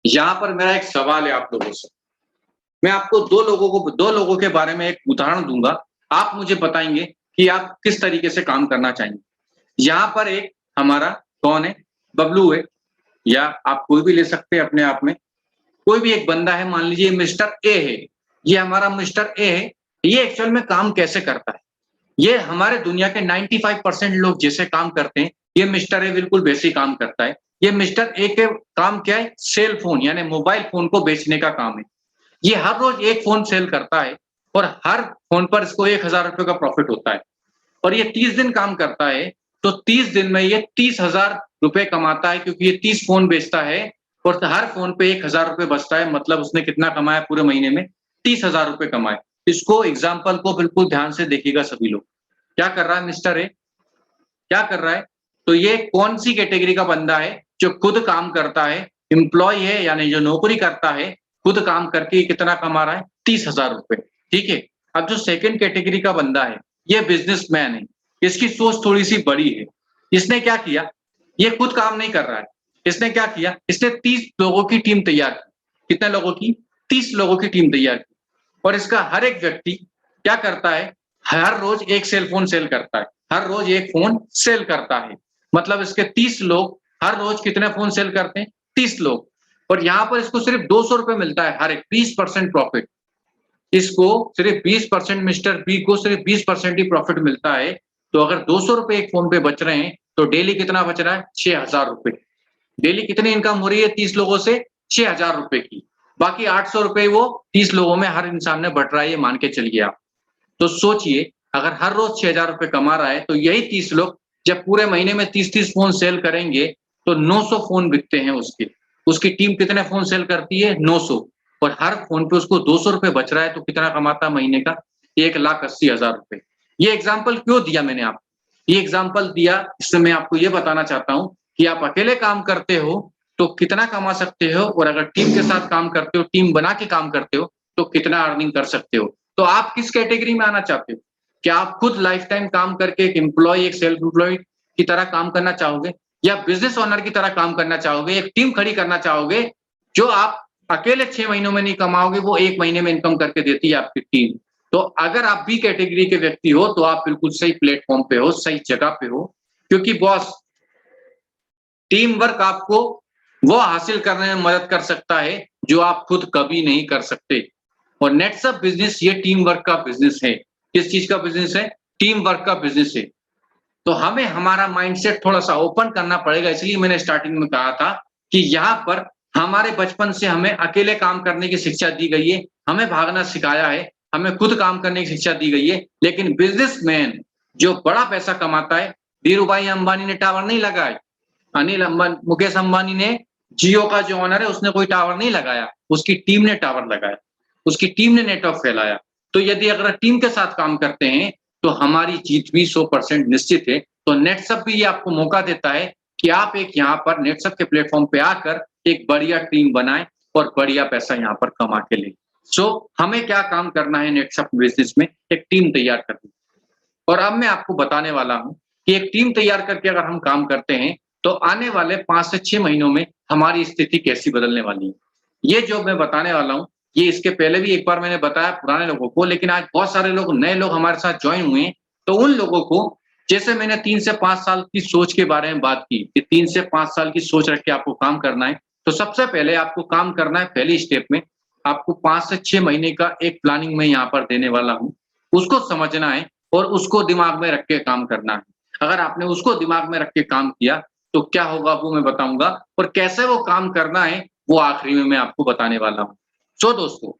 यहाँ पर मेरा एक सवाल है आप लोगों से। मैं आपको 2 लोगों के बारे में एक उदाहरण दूंगा, आप मुझे बताएंगे कि आप किस तरीके से काम करना चाहेंगे। यहाँ पर एक हमारा कौन है, बबलू है, या आप कोई भी ले सकते हैं अपने आप में। कोई भी एक बंदा है, मान लीजिए मिस्टर ए है, ये हमारा मिस्टर ए है। ये एक्चुअल में काम कैसे करता है, ये हमारे दुनिया के 95% लोग जैसे काम करते हैं, ये मिस्टर ए बिल्कुल वैसे ही काम करता है। ये मिस्टर ए के काम क्या है, सेल फोन यानी मोबाइल फोन को बेचने का काम है। ये हर रोज एक फोन सेल करता है और हर फोन पर इसको 1000 रुपए का प्रॉफिट होता है और ये 30 दिन काम करता है। तो 30 दिन में ये 30,000 रुपए कमाता है, क्योंकि ये 30 फोन बेचता है और हर फोन पे 1000 रुपए बचता है। मतलब उसने कितना कमाया पूरे महीने में, 30,000 रुपए कमाए। इसको एग्जाम्पल को बिल्कुल ध्यान से देखिएगा सभी लोग। क्या कर रहा है मिस्टर ए, क्या कर रहा है, तो ये कौन सी कैटेगरी का बंदा है, जो खुद काम करता है, एम्प्लॉय है यानी जो नौकरी करता है, खुद काम करके कितना कमा रहा है, 30,000 रुपए। ठीक है। अब जो सेकंड कैटेगरी का बंदा है, ये बिजनेसमैन है, इसकी सोच थोड़ी सी बड़ी है। इसने क्या किया, ये खुद काम नहीं कर रहा है, इसने क्या किया, इसने 30 लोगों की टीम तैयार की। कितने लोगों की, 30 लोगों की टीम तैयार की। और इसका हर एक व्यक्ति क्या करता है, हर रोज एक सेल फोन सेल करता है, हर रोज एक फोन सेल करता है। मतलब इसके 30 लोग हर रोज कितने फोन सेल करते हैं, 30 लोग। और यहाँ पर इसको सिर्फ 200 रुपए मिलता है, हर एक 20% प्रॉफिट। इसको सिर्फ 20%, मिस्टर बी को सिर्फ 20% ही प्रॉफिट मिलता है। तो अगर 200 रुपए एक फोन पे बच रहे हैं, तो डेली कितना बच रहा है, 6,000 रुपए। डेली कितनी इनकम हो रही है 30 लोगों से, 6,000 रुपए की। बाकी 800 रुपए वो 30 लोगों में हर इंसान ने बट रहा है, ये मान के चलिए आप। तो सोचिए, अगर हर रोज 6,000 रुपए कमा रहा है, तो यही 30 लोग जब पूरे महीने में 30-30 फोन सेल करेंगे, तो 900 फोन बिकते हैं उसके। उसकी टीम कितने फोन सेल करती है, 900। और हर फोन पे उसको 200 रुपए बच रहा है, तो कितना कमाता है महीने का, 1,80,000 रुपए। ये एग्जाम्पल क्यों दिया मैंने आपको, ये एग्जाम्पल दिया इससे मैं आपको ये बताना चाहता हूँ कि आप अकेले काम करते हो तो कितना कमा सकते हो, और अगर टीम के साथ काम करते हो, टीम बना के काम करते हो, तो कितना अर्निंग कर सकते हो। तो आप किस कैटेगरी में आना चाहते हो, क्या आप खुद लाइफ टाइम काम करके एक एम्प्लॉय, एक सेल्फ एम्प्लॉयड की तरह काम करना चाहोगे, या बिजनेस ओनर की तरह काम करना चाहोगे, एक टीम खड़ी करना चाहोगे, जो आप अकेले 6 महीनों में नहीं कमाओगे, वो 1 महीने में इनकम करके देती है आपकी टीम। तो अगर आप भी कैटेगरी के व्यक्ति हो, तो आप बिल्कुल सही प्लेटफॉर्म पे हो, सही जगह पे हो। क्योंकि बॉस, टीम वर्क आपको वो हासिल करने में मदद कर सकता है जो आप खुद कभी नहीं कर सकते। और नेटसप बिजनेस ये टीम वर्क का बिजनेस है। किस चीज का बिजनेस है, टीम वर्क का बिजनेस है। तो हमें हमारा माइंडसेट थोड़ा सा ओपन करना पड़ेगा। इसलिए मैंने स्टार्टिंग में कहा था कि यहाँ पर हमारे बचपन से हमें अकेले काम करने की शिक्षा दी गई है, हमें भागना सिखाया है, हमें खुद काम करने की शिक्षा दी गई है। लेकिन बिजनेसमैन जो बड़ा पैसा कमाता है, धीरू भाई अंबानी ने टावर नहीं लगाए, अनिल अंबानी, मुकेश अंबानी ने, जियो का जो ओनर है उसने कोई टावर नहीं लगाया, उसकी टीम ने टावर लगाया, उसकी टीम ने नेटवर्क फैलाया। तो यदि अगर टीम के साथ काम करते हैं, तो हमारी जीत भी 100% निश्चित है। तो नेटसप भी ये आपको मौका देता है कि आप एक यहाँ पर नेटसप के प्लेटफॉर्म पे आकर एक बढ़िया टीम बनाएं और बढ़िया पैसा यहाँ पर कमा के लें। सो हमें क्या काम करना है नेटसप बिजनेस में, एक टीम तैयार करनी। और अब मैं आपको बताने वाला हूँ कि एक टीम तैयार करके अगर हम काम करते हैं, तो आने वाले 5 से 6 महीनों में हमारी स्थिति कैसी बदलने वाली है। ये जो मैं बताने वाला हूँ, ये इसके पहले भी एक बार मैंने बताया पुराने लोगों को, लेकिन आज बहुत सारे लोग, नए लोग हमारे साथ ज्वाइन हुए हैं। तो उन लोगों को, जैसे मैंने 3 से 5 साल की सोच के बारे में बात की कि 3 से 5 साल की सोच रख के आपको काम करना है, तो सबसे पहले आपको काम करना है, पहली स्टेप में आपको 5 से 6 महीने का एक प्लानिंग में यहाँ पर देने वाला हूँ। उसको समझना है और उसको दिमाग में रख के काम करना है। अगर आपने उसको दिमाग में रख के काम किया, तो क्या होगा वो मैं बताऊंगा, और कैसे वो काम करना है वो आखिरी में मैं आपको बताने वाला हूँ। सो दोस्तों,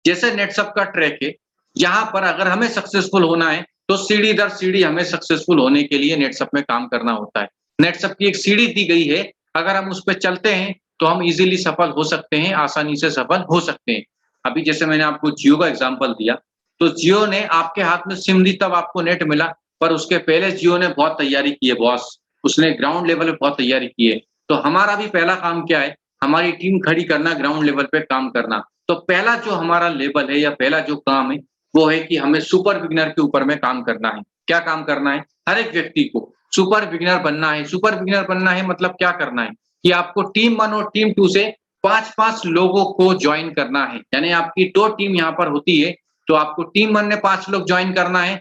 जैसे नेटसप का ट्रैक है, यहाँ पर अगर हमें सक्सेसफुल होना है, तो सीढ़ी दर सीढ़ी हमें सक्सेसफुल होने के लिए नेटसप में काम करना होता है। नेटसप की एक सीढ़ी दी गई है, अगर हम उस पर चलते हैं तो हम इजीली सफल हो सकते हैं, आसानी से सफल हो सकते हैं। अभी जैसे मैंने आपको जियो का एग्जाम्पल दिया, तो जियो ने आपके हाथ में सिम दी तब आपको नेट मिला, पर उसके पहले जियो ने बहुत तैयारी की है बॉस, उसने ग्राउंड लेवल पे बहुत तैयारी की है। तो हमारा भी पहला काम क्या है, हमारी टीम खड़ी करना, ग्राउंड लेवल पे काम करना। तो पहला जो हमारा लेवल है या पहला जो काम है, वो है कि हमें सुपर बिगिनर के ऊपर में काम करना है। क्या काम करना है, हर एक व्यक्ति को सुपर बिगिनर बनना है। सुपर बिगिनर बनना है मतलब क्या करना है कि आपको टीम 1 और टीम 2 से 5-5 लोगों को ज्वाइन करना है। यानी आपकी 2 टीम यहाँ पर होती है, तो आपको टीम 1 में 5 लोग ज्वाइन करना है,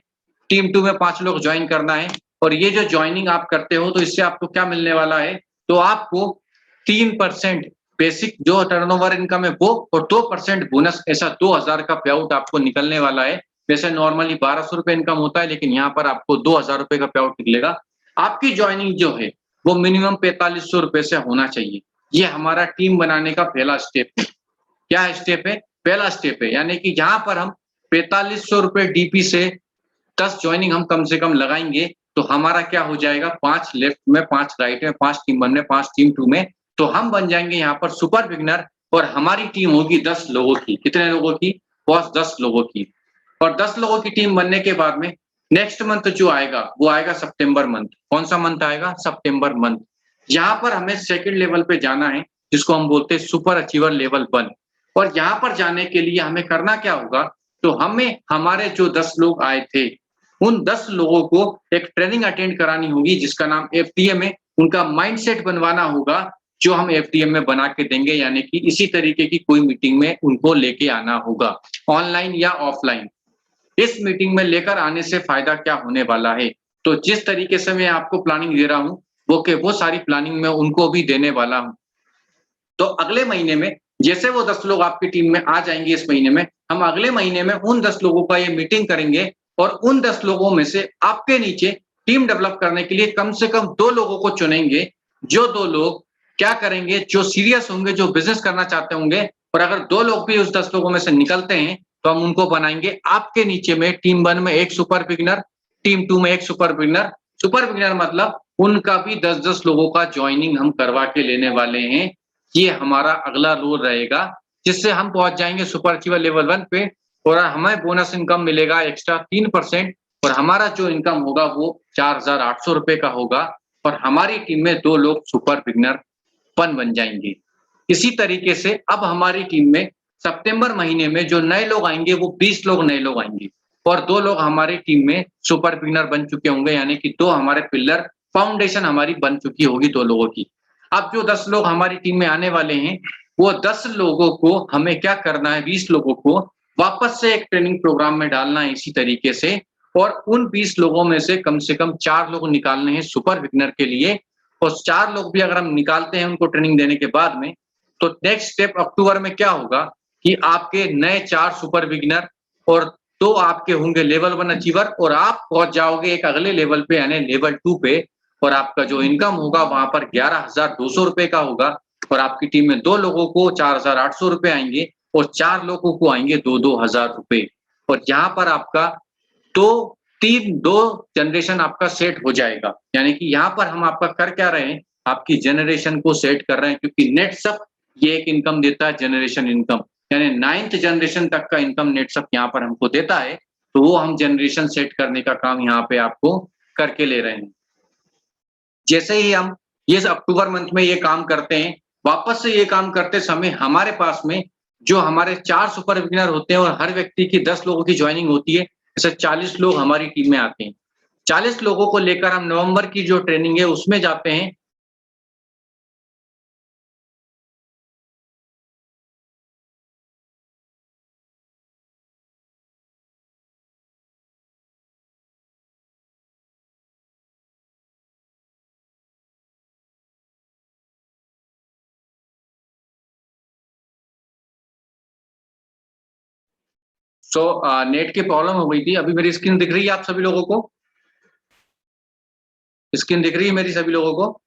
टीम 2 में 5 लोग ज्वाइन करना है, और ये जो ज्वाइनिंग आप करते हो तो इससे आपको क्या मिलने वाला है, तो आपको 3% बेसिक जो टर्नओवर इनकम है वो और 2% बोनस, ऐसा 2000 का पे आउट आपको निकलने वाला है। वैसे नॉर्मली 1200 रुपए इनकम होता है, लेकिन यहाँ पर आपको 2000 रुपए का पे आउट निकलेगा। आपकी ज्वाइनिंग जो है वो मिनिमम 4500 रुपए से होना चाहिए। ये हमारा टीम बनाने का पहला स्टेप है। क्या स्टेप है? पहला स्टेप है, यानी कि यहाँ पर हम 4500 रुपए डीपी से 10 ज्वाइनिंग हम कम से कम लगाएंगे, तो हमारा क्या हो जाएगा, 5 लेफ्ट में, 5 राइट में, 5 टीम 1 में, 5 टीम 2 में, तो हम बन जाएंगे यहाँ पर सुपर बिगनर। और हमारी टीम होगी 10 लोगों की। कितने लोगों की? बॉस 10 लोगों की। और 10 लोगों की टीम बनने के बाद में नेक्स्ट मंथ जो आएगा वो आएगा सितंबर मंथ। कौन सा मंथ आएगा? सितंबर मंथ। यहाँ पर हमें सेकंड लेवल पे जाना है, जिसको हम बोलते हैं सुपर अचीवर लेवल 1। और यहाँ पर जाने के लिए हमें करना क्या होगा, तो हमें हमारे जो 10 लोग आए थे उन 10 लोगों को एक ट्रेनिंग अटेंड करानी होगी, जिसका नाम एफटीएम है। उनका माइंडसेट बनवाना होगा, जो हम एफटीएम में बना के देंगे, यानी कि इसी तरीके की कोई मीटिंग में उनको लेके आना होगा, ऑनलाइन या ऑफलाइन। इस मीटिंग में लेकर आने से फायदा क्या होने वाला है, तो जिस तरीके से मैं आपको प्लानिंग दे रहा हूँ वो सारी प्लानिंग मैं उनको भी देने वाला हूँ। तो अगले महीने में जैसे वो 10 लोग आपकी टीम में आ जाएंगे, इस महीने में हम अगले महीने में उन 10 लोगों का ये मीटिंग करेंगे, और उन 10 लोगों में से आपके नीचे टीम डेवलप करने के लिए कम से कम 2 लोगों को चुनेंगे। जो 2 लोग क्या करेंगे, जो सीरियस होंगे, जो बिजनेस करना चाहते होंगे। और अगर 2 लोग भी उस 10 लोगों में से निकलते हैं तो हम उनको बनाएंगे आपके नीचे में टीम 1 में एक सुपर बिगिनर, टीम 2 में एक सुपर बिगिनर। सुपर बिगिनर मतलब उनका भी 10-10 लोगों का ज्वाइनिंग हम करवा के लेने वाले हैं। ये हमारा अगला रोल रहेगा, जिससे हम पहुंच जाएंगे सुपर अचीवर लेवल 1 पे, और हमें बोनस इनकम मिलेगा एक्स्ट्रा 3%। और हमारा जो इनकम होगा वो 4800 रुपए का होगा, और हमारी टीम में 2 लोग सुपर बिगनर बन जाएंगे। इसी तरीके से अब हमारी टीम में सितंबर महीने में जो नए लोग आएंगे वो 20 लोग नए लोग आएंगे, और 2 लोग हमारी टीम में सुपर बिगनर बन चुके होंगे, यानी कि 2 हमारे पिलर, फाउंडेशन हमारी बन चुकी होगी 2 लोगों की। अब जो 10 लोग हमारी टीम में आने वाले हैं, वो 10 लोगों को हमें क्या करना है, 20 लोगों को वापस से एक ट्रेनिंग प्रोग्राम में डालना है इसी तरीके से। और उन 20 लोगों में से कम 4 लोग निकालने हैं सुपर बिगनर के लिए। और 4 लोग भी अगर हम निकालते हैं उनको ट्रेनिंग देने के बाद में, तो नेक्स्ट स्टेप अक्टूबर में क्या होगा कि आपके नए 4 सुपर बिगनर और 2 आपके होंगे लेवल 1 अचीवर, और आप पहुंच जाओगे एक अगले लेवल पे, यानी लेवल 2 पे। और आपका जो इनकम होगा वहां पर 11,200 रुपए का होगा, और आपकी टीम में 2 लोगों को 4,800 रुपए आएंगे, और 4 लोगों को आएंगे 2-2 हजार रुपए। और यहाँ पर आपका 2 जनरेशन आपका सेट हो जाएगा। यानी कि यहाँ पर हम आपका कर क्या रहे हैं, आपकी जनरेशन को सेट कर रहे हैं, क्योंकि नेटसप ये एक इनकम देता है, जनरेशन इनकम, यानी 9th जनरेशन तक का इनकम नेटसप यहाँ पर हमको देता है। तो वो हम जनरेशन सेट करने का काम यहाँ पे आपको करके ले रहे हैं। जैसे ही हम ये अक्टूबर मंथ में ये काम करते हैं, वापस से ये काम करते समय हमारे पास में जो हमारे 4 सुपर बिगिनर होते हैं, और हर व्यक्ति की 10 लोगों की ज्वाइनिंग होती है, जैसे 40 लोग हमारी टीम में आते हैं। 40 लोगों को लेकर हम नवंबर की जो ट्रेनिंग है उसमें जाते हैं। सो नेट की प्रॉब्लम हो गई थी। अभी मेरी स्क्रीन दिख रही है आप सभी लोगों को? स्क्रीन दिख रही है मेरी सभी लोगों को?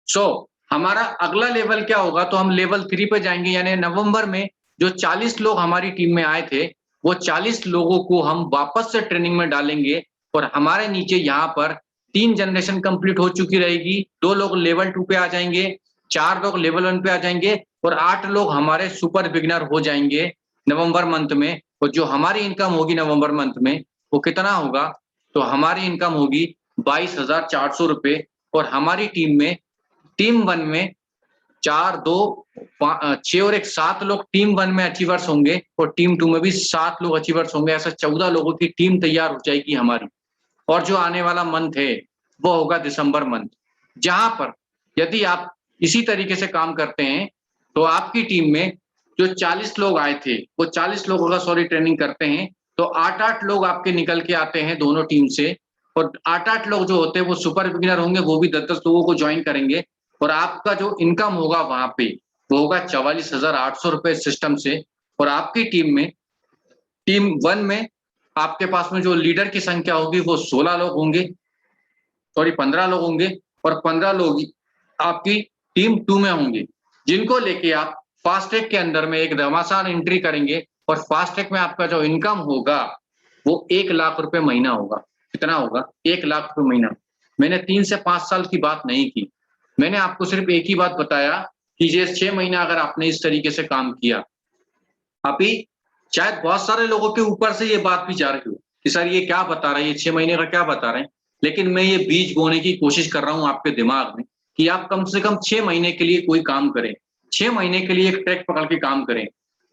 सो हमारा अगला लेवल क्या होगा, तो हम लेवल 3 पे जाएंगे, यानी नवंबर में जो 40 लोग हमारी टीम में आए थे, वो 40 लोगों को हम वापस से ट्रेनिंग में डालेंगे। और हमारे नीचे यहाँ पर 3 जनरेशन कंप्लीट हो चुकी रहेगी, 2 लोग लेवल 2 पे आ जाएंगे, 4 लोग लेवल 1 पे आ जाएंगे, और 8 लोग हमारे सुपर बिगिनर हो जाएंगे नवंबर मंथ में। और जो हमारी इनकम होगी नवंबर मंथ में वो कितना होगा, तो हमारी इनकम होगी 22,400 रुपए। और हमारी टीम में टीम 1 में 4, 2, 6 और 1 7 लोग टीम 1 में अचीवर्स होंगे, और टीम 2 में भी 7 लोग अचीवर्स होंगे। ऐसा 14 लोगों की टीम तैयार हो जाएगी हमारी। और जो आने वाला मंथ है वो होगा दिसंबर मंथ, जहां पर यदि आप इसी तरीके से काम करते हैं तो आपकी टीम में जो 40 लोग आए थे, वो 40 लोगों का सॉरी ट्रेनिंग करते हैं, तो 8-8 लोग आपके निकल के आते हैं दोनों टीम से, और 8-8 लोग जो होते हैं वो सुपर बिगिनर होंगे, वो भी 10-10 लोगों को ज्वाइन करेंगे, और आपका जो इनकम होगा वहाँ पे, वो होगा 44,800 रुपए सिस्टम से। और आपकी टीम में, टीम 1 में आपके पास में जो लीडर की संख्या होगी वो 16 लोग होंगे, सॉरी 15 लोग होंगे, और 15 लोग आपकी टीम 2 में होंगे, जिनको लेके आप फास्ट ट्रैक के अंदर में एक घमासान एंट्री करेंगे, और फास्ट ट्रैक में आपका जो इनकम होगा वो 1 लाख रुपए महीना होगा। कितना होगा? 1 लाख रुपए महीना। मैंने 3 से 5 साल की बात नहीं की। मैंने आपको सिर्फ एक ही बात बताया कि ये 6 महीना अगर आपने इस तरीके से काम किया, अभी शायद बहुत सारे लोगों के ऊपर से ये बात भी जा रही हो कि सर ये क्या बता रहे हैं, ये 6 महीने का क्या बता रहे हैं? लेकिन मैं ये बीज बोने की कोशिश कर रहा हूँ आपके दिमाग में कि आप कम से कम 6 महीने के लिए कोई काम करें। 6 महीने के लिए एक ट्रैक पकड़ के काम करें।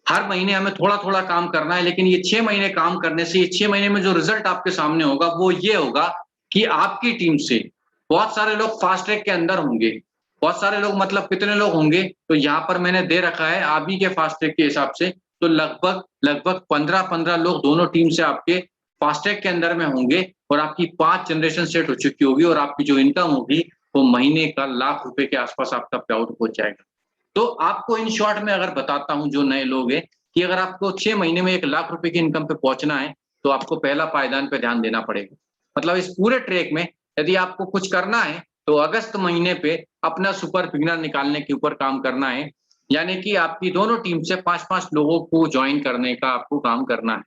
हर महीने हमें थोड़ा-थोड़ा काम करना है, लेकिन ये 6 महीने काम करने से, ये 6 महीने में जो रिज़ल्ट आपके सामने होगा, वो ये होगा कि आपकी टीम से बहुत सारे लोग फास्ट ट्रैक के अंदर होंगे। बहुत सारे लोग मतलब कितने लोग होंगे? तो यहाँ पर मैंने दे रखा है आप ही के फास्ट ट्रैक के हिसाब से, तो लगभग 15-15 लोग दोनों टीम से आपके फास्ट ट्रैक के अंदर में होंगे, और आपकी 5 जनरेशन सेट हो चुकी होगी, और आपकी जो इनकम होगी वो महीने का लाख रुपए के आसपास आपका पे-आउट पहुँच जाएगा। तो आपको इन शॉर्ट में अगर बताता हूँ जो नए लोग हैं, कि अगर आपको 6 महीने में 1 लाख रुपए की इनकम पे पहुँचना है, तो आपको पहला पायदान पे ध्यान देना पड़ेगा। मतलब इस पूरे ट्रैक में यदि आपको कुछ करना है, तो अगस्त महीने पे अपना सुपर बिगिनर निकालने के ऊपर काम करना है। यानी कि आपकी दोनों टीम से 5-5 लोगों को जॉइन करने का आपको काम करना है।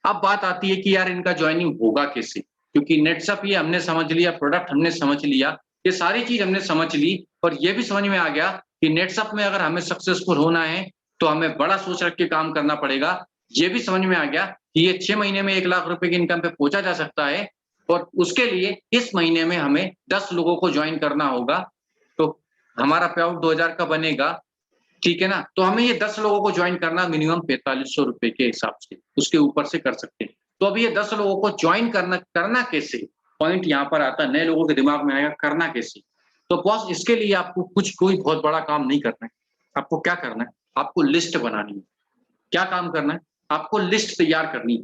अब बात आती है कि यार इनका जॉइनिंग होगा कैसे? क्योंकि नेट्सअप ये हमने समझ लिया, प्रोडक्ट हमने समझ लिया, ये सारी चीज़ हमने समझ ली, और ये भी समझ में आ गया कि नेट्सअप में अगर हमें सक्सेसफुल होना है, तो हमें बड़ा सोच रख के काम करना पड़ेगा। ये भी समझ में आ गया कि ये 6 महीने में 1 लाख रुपए की इनकम पे पहुँचा जा सकता है, और उसके लिए इस महीने में हमें 10 लोगों को जॉइन करना होगा। तो हमारा पे-आउट 2000 का बनेगा, ठीक है ना? तो हमें ये 10 लोगों को जॉइन करना मिनिमम 4500 रुपए के हिसाब से, उसके ऊपर से कर सकते हैं। तो अब ये 10 लोगों को जॉइन करना करना कैसे? पॉइंट यहाँ पर आता है, नए लोगों के दिमाग में आएगा करना कैसे? तो बॉस इसके लिए आपको कोई बहुत बड़ा काम नहीं करना है। आपको क्या करना है? आपको लिस्ट बनानी है। क्या काम करना है? आपको लिस्ट तैयार करनी है।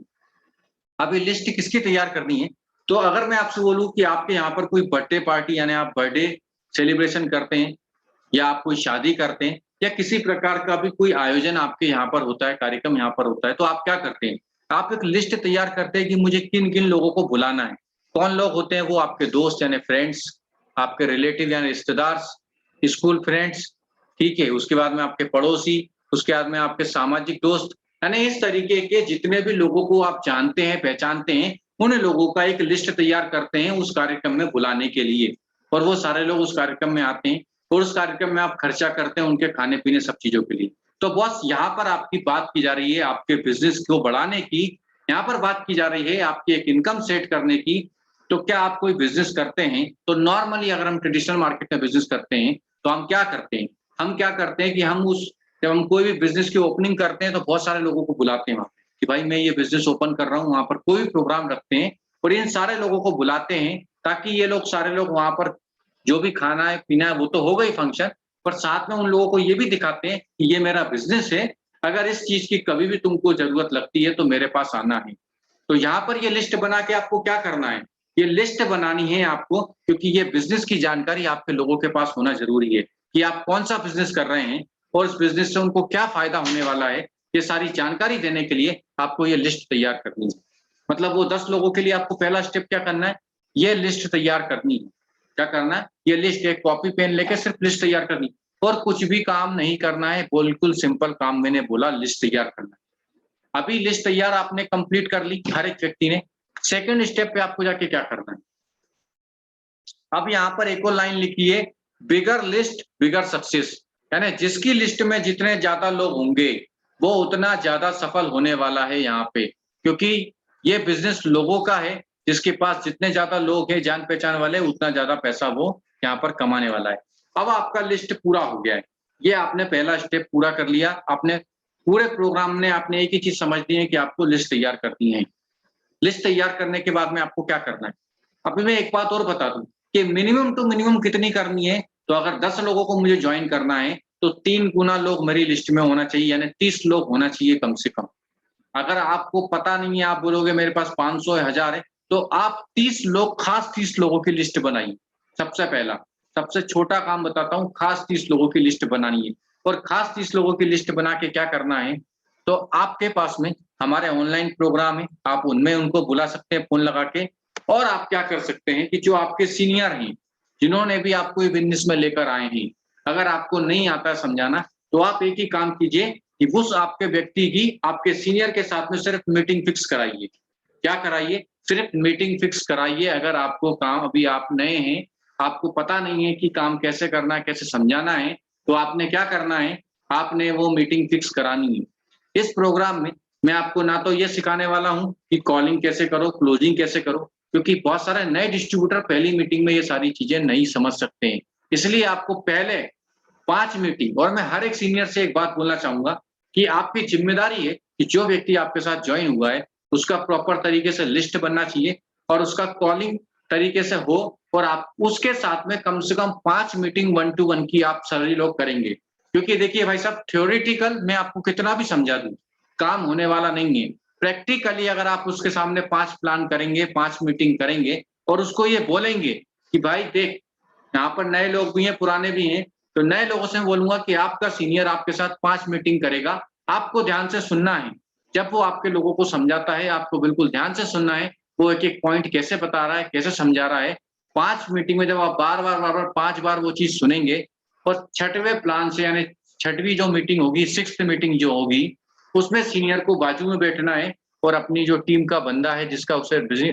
अब ये लिस्ट किसकी तैयार करनी है? तो अगर मैं आपसे बोलूँ कि आपके यहाँ पर कोई बर्थडे पार्टी यानी आप बर्थडे सेलिब्रेशन करते हैं, या आप कोई शादी करते हैं, या किसी प्रकार का भी कोई आयोजन आपके यहाँ पर होता है, कार्यक्रम यहाँ पर होता है, तो आप क्या करते हैं? आप एक लिस्ट तैयार करते हैं कि मुझे किन-किन लोगों को बुलाना है। कौन लोग होते हैं? वो आपके दोस्त यानी फ्रेंड्स, आपके रिलेटिव यानी रिश्तेदार, स्कूल फ्रेंड्स, ठीक है? उसके बाद में आपके पड़ोसी, उसके बाद में आपके सामाजिक दोस्त, यानी इस तरीके के जितने भी लोगों को आप जानते हैं, पहचानते हैं, उन लोगों का एक लिस्ट तैयार करते हैं उस कार्यक्रम में बुलाने के लिए, और वो सारे लोग उस कार्यक्रम में आते हैं, और उस कार्यक्रम में आप खर्चा करते हैं उनके खाने-पीने सब चीज़ों के लिए। तो बॉस यहाँ पर आपकी बात की जा रही है आपके बिज़नेस को बढ़ाने की, यहाँ पर बात की जा रही है आपकी एक इनकम सेट करने की। तो क्या आप कोई बिज़नेस करते हैं? तो नॉर्मली अगर हम ट्रेडिशनल मार्केट में बिज़नेस करते हैं, तो हम क्या करते हैं? हम क्या करते हैं कि जब हम कोई भी बिज़नेस की ओपनिंग करते हैं, तो बहुत सारे लोगों को बुलाते हैं वहाँ पे, कि भाई मैं ये बिज़नेस ओपन कर रहा हूँ, वहाँ पर कोई भी प्रोग्राम रखते हैं, और इन सारे लोगों को बुलाते हैं, ताकि ये लोग सारे लोग वहाँ पर जो भी खाना है, पीना है, वो तो होगा ही फंक्शन, पर साथ में उन लोगों को ये भी दिखाते हैं कि ये मेरा बिज़नेस है, अगर इस चीज़ की कभी भी तुमको ज़रूरत लगती है, तो मेरे पास आना है। तो यहाँ पर ये लिस्ट बना के आपको क्या करना है? ये लिस्ट बनानी है आपको, क्योंकि ये बिज़नेस की जानकारी आपके लोगों के पास होना ज़रूरी है, कि आप कौन-सा बिज़नेस कर रहे हैं, और इस बिज़नेस से उनको क्या फ़ायदा होने वाला है। ये सारी जानकारी देने के लिए आपको ये लिस्ट तैयार करनी है। मतलब वो 10 लोगों के लिए आपको पहला स्टेप क्या करना है? ये लिस्ट तैयार करनी है। क्या करना है? ये लिस्ट, एक कॉपी पेन लेके सिर्फ लिस्ट तैयार करनी है, और कुछ भी काम नहीं करना है, बिल्कुल सिंपल काम मैंने बोला, लिस्ट तैयार करना है। अभी लिस्ट तैयार आपने कंप्लीट कर ली हर एक व्यक्ति ने, सेकंड स्टेप पे आपको जाके क्या करना है? अब यहाँ पर एक और लाइन लिखी है, बिगर लिस्ट बिगर सक्सेस, यानी जिसकी लिस्ट में जितने ज्यादा लोग होंगे, वो उतना ज्यादा सफल होने वाला है यहाँ पे, क्योंकि ये बिजनेस लोगों का है, जिसके पास जितने ज्यादा लोग हैं जान पहचान वाले, उतना ज्यादा पैसा वो यहाँ पर कमाने वाला है। अब आपका लिस्ट पूरा हो गया है, ये आपने पहला स्टेप पूरा कर लिया, आपने पूरे प्रोग्राम में आपने एक ही चीज समझ ली है कि आपको लिस्ट तैयार करनी है। लिस्ट तैयार करने के बाद में आपको क्या करना है? अभी मैं एक बात और बता दूं कि मिनिमम टू मिनिमम कितनी करनी है, तो अगर 10 लोगों को मुझे ज्वाइन करना है, तो 3 गुना लोग मेरी लिस्ट में होना चाहिए, यानी 30 लोग होना चाहिए कम से कम। अगर आपको पता नहीं है, आप बोलोगे मेरे पास 500 है, 1000 है, तो आप 30 लोग, खास 30 लोगों की लिस्ट बनाइए। सबसे पहला, सबसे छोटा काम बताता हूँ, खास 30 लोगों की लिस्ट बनानी है। और खास 30 लोगों की लिस्ट बना के क्या करना है, तो आपके पास में हमारे ऑनलाइन प्रोग्राम है, आप उनमें उनको बुला सकते हैं फ़ोन लगा के। और आप क्या कर सकते हैं कि जो आपके सीनियर हैं, जिन्होंने भी आपको ये बिज़नेस में लेकर आए हैं, अगर आपको नहीं आता है समझाना, तो आप एक ही काम कीजिए कि उस आपके व्यक्ति की आपके सीनियर के साथ में सिर्फ मीटिंग फिक्स कराइए। क्या कराइए? सिर्फ मीटिंग फिक्स कराइए। अगर आपको काम, अभी आप नए हैं, आपको पता नहीं है कि काम कैसे करना है, कैसे समझाना है, तो आपने क्या करना है, आपने वो मीटिंग फिक्स करानी है। इस प्रोग्राम में मैं आपको ना तो ये सिखाने वाला हूँ कि कॉलिंग कैसे करो, क्लोजिंग कैसे करो, क्योंकि बहुत सारे नए डिस्ट्रीब्यूटर पहली मीटिंग में ये सारी चीज़ें नहीं समझ सकते हैं। इसलिए आपको पहले 5 मीटिंग, और मैं हर एक सीनियर से एक बात बोलना चाहूँगा कि आपकी ज़िम्मेदारी है कि जो व्यक्ति आपके साथ जॉइन हुआ है, उसका प्रॉपर तरीके से लिस्ट बनना चाहिए और उसका कॉलिंग तरीके से हो, और आप उसके साथ में कम से कम 5 मीटिंग 1 टू 1 की आप सभी लोग करेंगे। क्योंकि देखिए भाई साहब, थ्योरेटिकल मैं आपको कितना भी समझा दूँ, काम होने वाला नहीं है। प्रैक्टिकली अगर आप उसके सामने 5 प्लान करेंगे, 5 मीटिंग करेंगे और उसको ये बोलेंगे कि भाई देख, यहाँ पर नए लोग भी हैं, पुराने भी हैं, तो नए लोगों से मैं बोलूँगा कि आपका सीनियर आपके साथ 5 मीटिंग करेगा, आपको ध्यान से सुनना है। जब वो आपके लोगों को समझाता है, आपको बिल्कुल ध्यान से सुनना है, वो एक-एक पॉइंट कैसे बता रहा है, कैसे समझा रहा है। 5 मीटिंग में जब आप बार-बार, बार-बार 5 बार वो चीज़ सुनेंगे और 6वें प्लान से, यानी 6वीं जो मीटिंग होगी, 6th मीटिंग जो होगी, उसमें सीनियर को बाजू में बैठना है और अपनी जो टीम का बंदा है जिसका उसे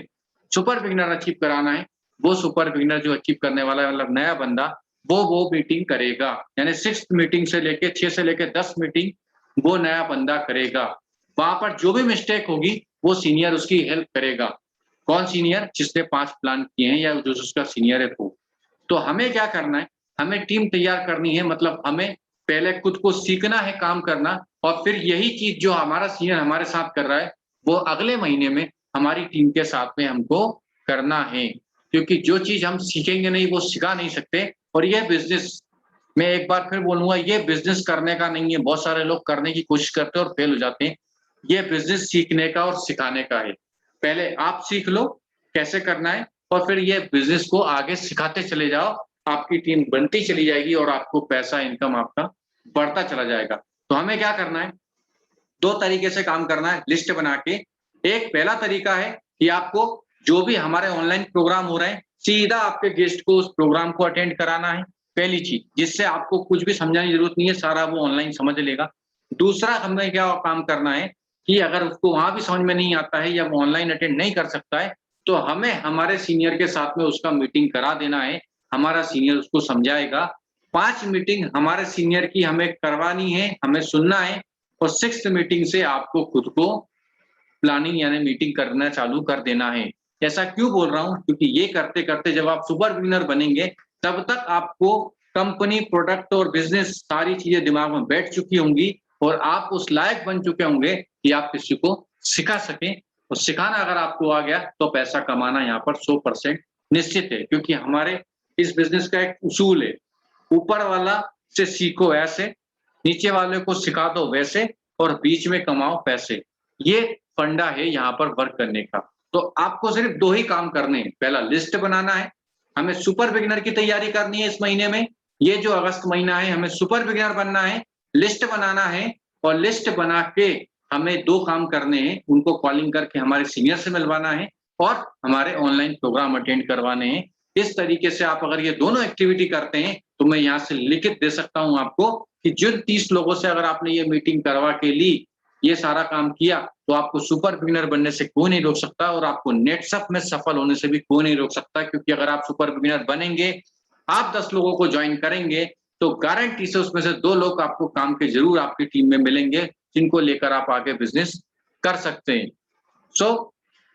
सुपर बिगिनर अचीव कराना है, वो सुपर बिगिनर जो अचीव करने वाला है, मतलब नया बंदा, वो मीटिंग करेगा। यानी 6th मीटिंग से लेके 6 से लेके 10 मीटिंग वो नया बंदा करेगा। वहाँ पर जो भी मिस्टेक होगी, वो सीनियर उसकी हेल्प करेगा। कौन सीनियर? जिसने 5 प्लान किए हैं या जो उसका सीनियर है वो। तो हमें क्या करना है, हमें टीम तैयार करनी है, मतलब हमें पहले खुद को सीखना है काम करना, और फिर यही चीज़ जो हमारा सीनियर हमारे साथ कर रहा है, वो अगले महीने में हमारी टीम के साथ में हमको करना है। क्योंकि जो चीज़ हम सीखेंगे नहीं, वो सिखा नहीं सकते। और ये बिज़नेस, मैं एक बार फिर बोलूँगा, ये बिज़नेस करने का नहीं है। बहुत सारे लोग करने की कोशिश करते हैं और फेल हो जाते हैं। ये बिज़नेस सीखने का और सिखाने का है। पहले आप सीख लो कैसे करना है, और फिर ये बिज़नेस को आगे सिखाते चले जाओ। आपकी टीम बनती चली जाएगी और आपको पैसा, इनकम आपका बढ़ता चला जाएगा। तो हमें क्या करना है, 2 तरीके से काम करना है लिस्ट बना के। एक पहला तरीका है कि आपको जो भी हमारे ऑनलाइन प्रोग्राम हो रहे हैं, सीधा आपके गेस्ट को उस प्रोग्राम को अटेंड कराना है, पहली चीज़, जिससे आपको कुछ भी समझाने की ज़रूरत नहीं है, सारा वो ऑनलाइन समझ लेगा। दूसरा हमें क्या काम करना है कि अगर उसको वहाँ भी समझ में नहीं आता है या वो ऑनलाइन अटेंड नहीं कर सकता है, तो हमें हमारे सीनियर के साथ में उसका मीटिंग करा देना है। हमारा सीनियर उसको समझाएगा। 5 मीटिंग हमारे सीनियर की हमें करवानी है, हमें सुनना है, और 6th मीटिंग से आपको खुद को प्लानिंग यानी मीटिंग करना चालू कर देना है। ऐसा क्यों बोल रहा हूँ? क्योंकि ये करते-करते जब आप सुपर बिगिनर बनेंगे, तब तक आपको कंपनी, प्रोडक्ट और बिज़नेस सारी चीज़ें दिमाग में बैठ चुकी होंगी, और आप उस लायक बन चुके होंगे कि आप किसी को सिखा सकें। और सिखाना अगर आपको आ गया, तो पैसा कमाना यहाँ पर 100% निश्चित है। क्योंकि हमारे इस बिज़नेस का एक उसूल है, ऊपर वाला से सीखो ऐसे, नीचे वाले को सिखा दो वैसे, और बीच में कमाओ पैसे। ये फंडा है यहाँ पर वर्क करने का। तो आपको सिर्फ 2 ही काम करने हैं। पहला लिस्ट बनाना है, हमें सुपर बिगिनर की तैयारी करनी है इस महीने में। ये जो अगस्त महीना है, हमें सुपर बिगिनर बनना है, लिस्ट बनाना है, और लिस्ट बना के हमें 2 काम करने हैं, उनको कॉलिंग करके हमारे सीनियर से मिलवाना है और हमारे ऑनलाइन प्रोग्राम अटेंड करवाने हैं। इस तरीके से आप अगर ये दोनों एक्टिविटी करते हैं, तो मैं यहाँ से लिखित दे सकता हूँ आपको कि जिन 30 लोगों से अगर आपने ये मीटिंग करवा के ली, ये सारा काम किया, तो आपको सुपर बिगिनर बनने से कोई नहीं रोक सकता, और आपको नेटसप में सफल होने से भी कोई नहीं रोक सकता। क्योंकि अगर आप सुपर बिगिनर बनेंगे, आप 10 लोगों को जॉइन करेंगे, तो गारंटी से उसमें से 2 लोग आपको काम के ज़रूर आपकी टीम में मिलेंगे, जिनको लेकर आप आगे बिज़नेस कर सकते हैं। सो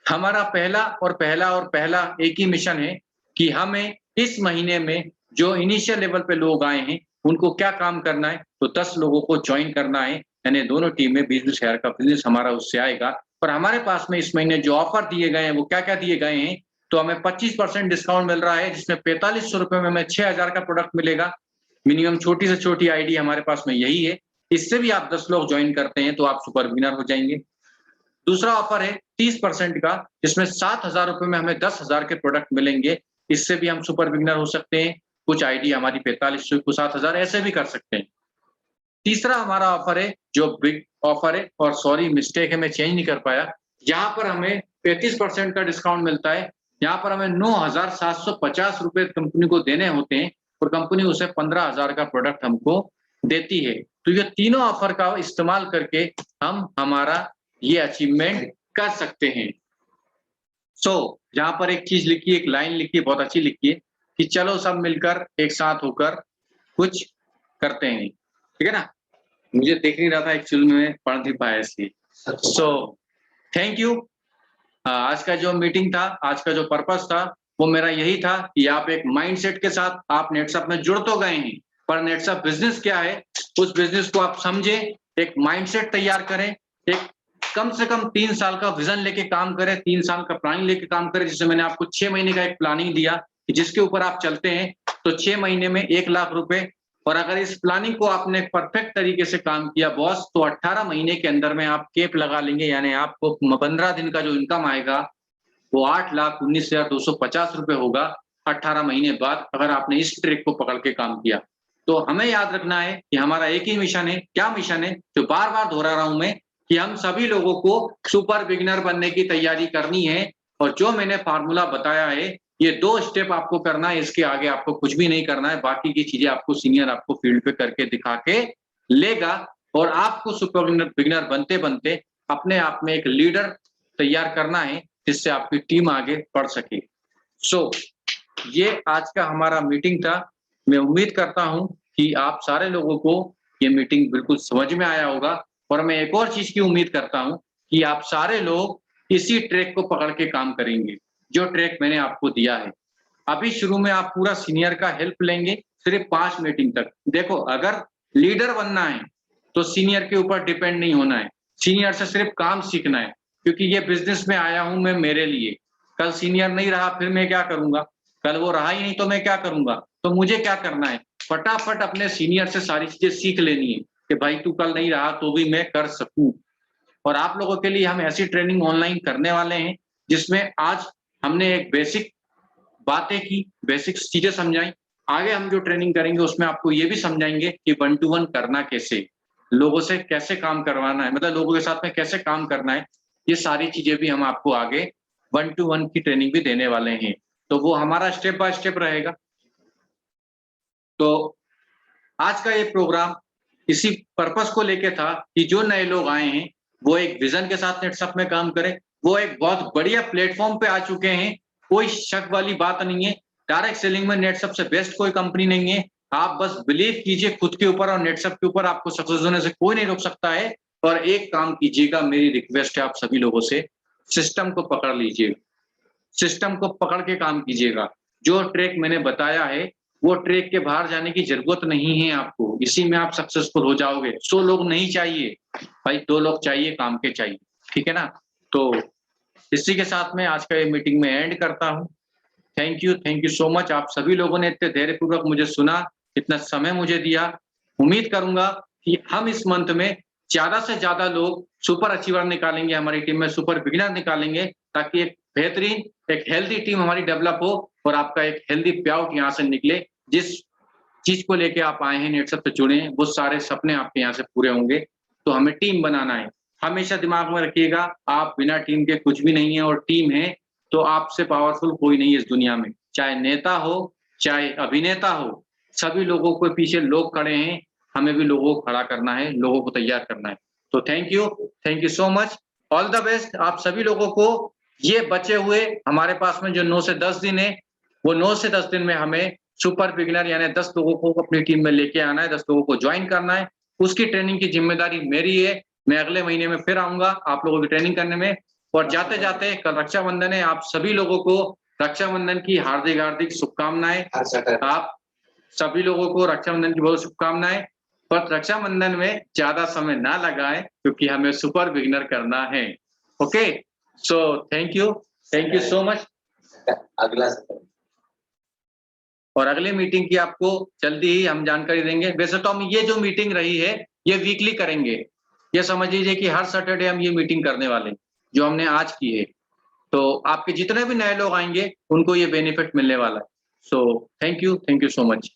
हमारा पहला एक ही मिशन है कि हमें इस महीने में जो इनिशियल लेवल पे लोग आए हैं, उनको क्या काम करना है, तो 10 लोगों को जॉइन करना है। यानी दोनों टीम में 20,000 का बिज़नेस हमारा उससे आएगा। और हमारे पास में इस महीने जो ऑफर दिए गए हैं, वो क्या-क्या दिए गए हैं, तो हमें 25% डिस्काउंट मिल रहा है, जिसमें ₹4500 में हमें 6,000 का प्रोडक्ट मिलेगा। मिनिमम छोटी से छोटी आईडी हमारे पास में यही है। इससे भी आप 10 लोग ज्वाइन करते हैं तो आप सुपर बिगिनर हो जाएंगे। दूसरा ऑफर है 30% का, जिसमें 7,000 रुपए में हमें 10,000 के प्रोडक्ट मिलेंगे। इससे भी हम सुपर बिगिनर हो सकते हैं। कुछ आईडी हमारी 4500 को 7,000 ऐसे भी कर सकते हैं। तीसरा हमारा ऑफर है जो बिग ऑफर है, और सॉरी मिस्टेक है मैं चेंज नहीं कर पाया। यहाँ पर हमें 35% का डिस्काउंट मिलता है। यहाँ पर हमें 9,750 रुपए कंपनी को देने होते हैं और कंपनी उसे 15,000 का प्रोडक्ट हमको देती है। तो ये तीनों ऑफर का इस्तेमाल करके हम हमारा ये अचीवमेंट कर सकते हैं। यहाँ पर एक चीज लिखी, एक लाइन लिखी, बहुत अच्छी लिखी है कि चलो सब मिलकर एक साथ होकर कुछ करते हैं। ठीक है ना? मुझे देख नहीं रहा था एक्चुअली में, पढ़ नहीं पाया इसलिए। Thank you. आज का जो मीटिंग था, आज का जो पर्पस था, वो मेरा यही था कि आप एक माइंडसेट के साथ आप नेटसअप में जुड़ तो गए हैं, पर नेटसअप बिजनेस क्या है, उस बिजनेस को आप समझे, एक माइंडसेट तैयार करें, एक कम से कम 3 साल का विजन लेके काम करें, 3 साल का प्लानिंग लेके काम करें। जिससे मैंने आपको 6 महीने का एक प्लानिंग दिया कि जिसके ऊपर आप चलते हैं तो 6 महीने में 1 लाख रुपए, और अगर इस प्लानिंग को आपने परफेक्ट तरीके से काम किया बॉस, तो 18 महीने के अंदर में आप केप लगा लेंगे, यानी आपको 15 दिन का जो इनकम आएगा वो 8,19,250 रुपए होगा 18 महीने बाद, अगर आपने इस ट्रिक को पकड़ के काम किया। तो हमें याद रखना है कि हमारा एक ही मिशन है। क्या मिशन है? जो बार बार दोहरा रहा हूं मैं, कि हम सभी लोगों को सुपर बिगिनर बनने की तैयारी करनी है। और जो मैंने फार्मूला बताया है, ये 2 स्टेप आपको करना है, इसके आगे आपको कुछ भी नहीं करना है। बाकी की चीजें आपको सीनियर आपको फील्ड पे करके दिखा के लेगा, और आपको सुपर बिगिनर बनते बनते अपने आप में एक लीडर तैयार करना है, जिससे आपकी टीम आगे बढ़ सके। ये आज का हमारा मीटिंग था। मैं उम्मीद करता हूं कि आप सारे लोगों को ये मीटिंग बिल्कुल समझ में आया होगा, और मैं एक और चीज की उम्मीद करता हूं कि आप सारे लोग इसी ट्रैक को पकड़ के काम करेंगे, जो ट्रैक मैंने आपको दिया है। अभी शुरू में आप पूरा सीनियर का हेल्प लेंगे, सिर्फ 5 मीटिंग तक। देखो, अगर लीडर बनना है तो सीनियर के ऊपर डिपेंड नहीं होना है, सीनियर से सिर्फ काम सीखना है, क्योंकि ये बिजनेस में आया हूं मैं मेरे लिए। कल सीनियर नहीं रहा फिर मैं क्या करूंगा? कल वो रहा ही नहीं तो मैं क्या करूंगा? तो मुझे क्या करना है? फटाफट अपने सीनियर से सारी चीजें सीख लेनी है कि भाई तू कल नहीं रहा तो भी मैं कर सकूं। और आप लोगों के लिए हम ऐसी ट्रेनिंग ऑनलाइन करने वाले हैं, जिसमें आज हमने एक बेसिक बातें की, बेसिक चीजें समझाई। आगे हम जो ट्रेनिंग करेंगे उसमें आपको ये भी समझाएंगे कि 1 टू 1 करना कैसे, लोगों से कैसे काम करवाना है, मतलब लोगों के साथ में कैसे काम करना है। ये सारी चीजें भी हम आपको आगे 1 टू 1 की ट्रेनिंग भी देने वाले हैं। तो वो हमारा स्टेप बाय स्टेप रहेगा। तो आज का ये प्रोग्राम इसी पर्पस को लेके था कि जो नए लोग आए हैं वो एक विजन के साथ नेटसअप में काम करें। वो एक बहुत बढ़िया प्लेटफॉर्म पे आ चुके हैं, कोई शक वाली बात नहीं है। डायरेक्ट सेलिंग में नेटसअप से बेस्ट कोई कंपनी नहीं है। आप बस बिलीव कीजिए खुद के ऊपर, और नेटसअप के ऊपर आपको सक्सेस होने से कोई नहीं रोक सकता है। और एक काम कीजिएगा, मेरी रिक्वेस्ट है आप सभी लोगों से, सिस्टम को पकड़ लीजिए, सिस्टम को पकड़ के काम कीजिएगा। जो ट्रैक मैंने बताया है वो ट्रैक के बाहर जाने की जरूरत नहीं है आपको, इसी में आप सक्सेसफुल हो जाओगे। 100 लोग नहीं चाहिए भाई, 2 लोग चाहिए, काम के चाहिए। ठीक है ना? तो इसी के साथ में आज का ये मीटिंग में एंड करता हूँ। Thank you so much. आप सभी लोगों ने इतने धैर्यपूर्वक मुझे सुना, इतना समय मुझे दिया। उम्मीद करूंगा कि हम इस मंथ में ज्यादा से ज्यादा लोग सुपर अचीवर निकालेंगे, हमारी टीम में सुपर बिगिनर निकालेंगे, ताकि एक बेहतरीन, एक हेल्दी टीम हमारी डेवलप हो, और आपका एक हेल्दी पे-आउट यहाँ से निकले। जिस चीज को लेके आप आए हैं, नेटसअप से जुड़े हैं, वो सारे सपने आपके यहाँ से पूरे होंगे। तो हमें टीम बनाना है। हमेशा दिमाग में रखिएगा, आप बिना टीम के कुछ भी नहीं है, और टीम है तो आपसे पावरफुल कोई नहीं है इस दुनिया में। चाहे नेता हो, चाहे अभिनेता हो, सभी लोगों के पीछे लोग खड़े हैं। हमें भी लोगों को खड़ा करना है, लोगों को तैयार करना है। तो thank you so much. All the best आप सभी लोगों को। ये बचे हुए हमारे पास में जो 9 से 10 दिन है, वो 9 से 10 दिन में हमें सुपर बिगिनर यानी 10 लोगों को अपनी टीम में लेके आना है, 10 लोगों को ज्वाइन करना है। उसकी ट्रेनिंग की जिम्मेदारी मेरी है। मैं अगले महीने में फिर आऊंगा आप लोगों की ट्रेनिंग करने में। और जाते जाते कल रक्षाबंधन है, आप सभी लोगों को रक्षाबंधन की हार्दिक हार्दिक शुभकामनाएं। आप सभी लोगों को रक्षाबंधन की बहुत शुभकामनाएं। पर रक्षाबंधन में ज्यादा समय ना लगाएं, क्योंकि हमें सुपर बिगिनर करना है। Okay, so thank you so much. अगला और अगले मीटिंग की आपको जल्दी ही हम जानकारी देंगे। वैसे तो हम ये जो मीटिंग रही है ये वीकली करेंगे, ये समझ लीजिए कि हर सैटरडे हम ये मीटिंग करने वाले हैं जो हमने आज की है। तो आपके जितने भी नए लोग आएंगे उनको ये बेनिफिट मिलने वाला है। So thank you so much.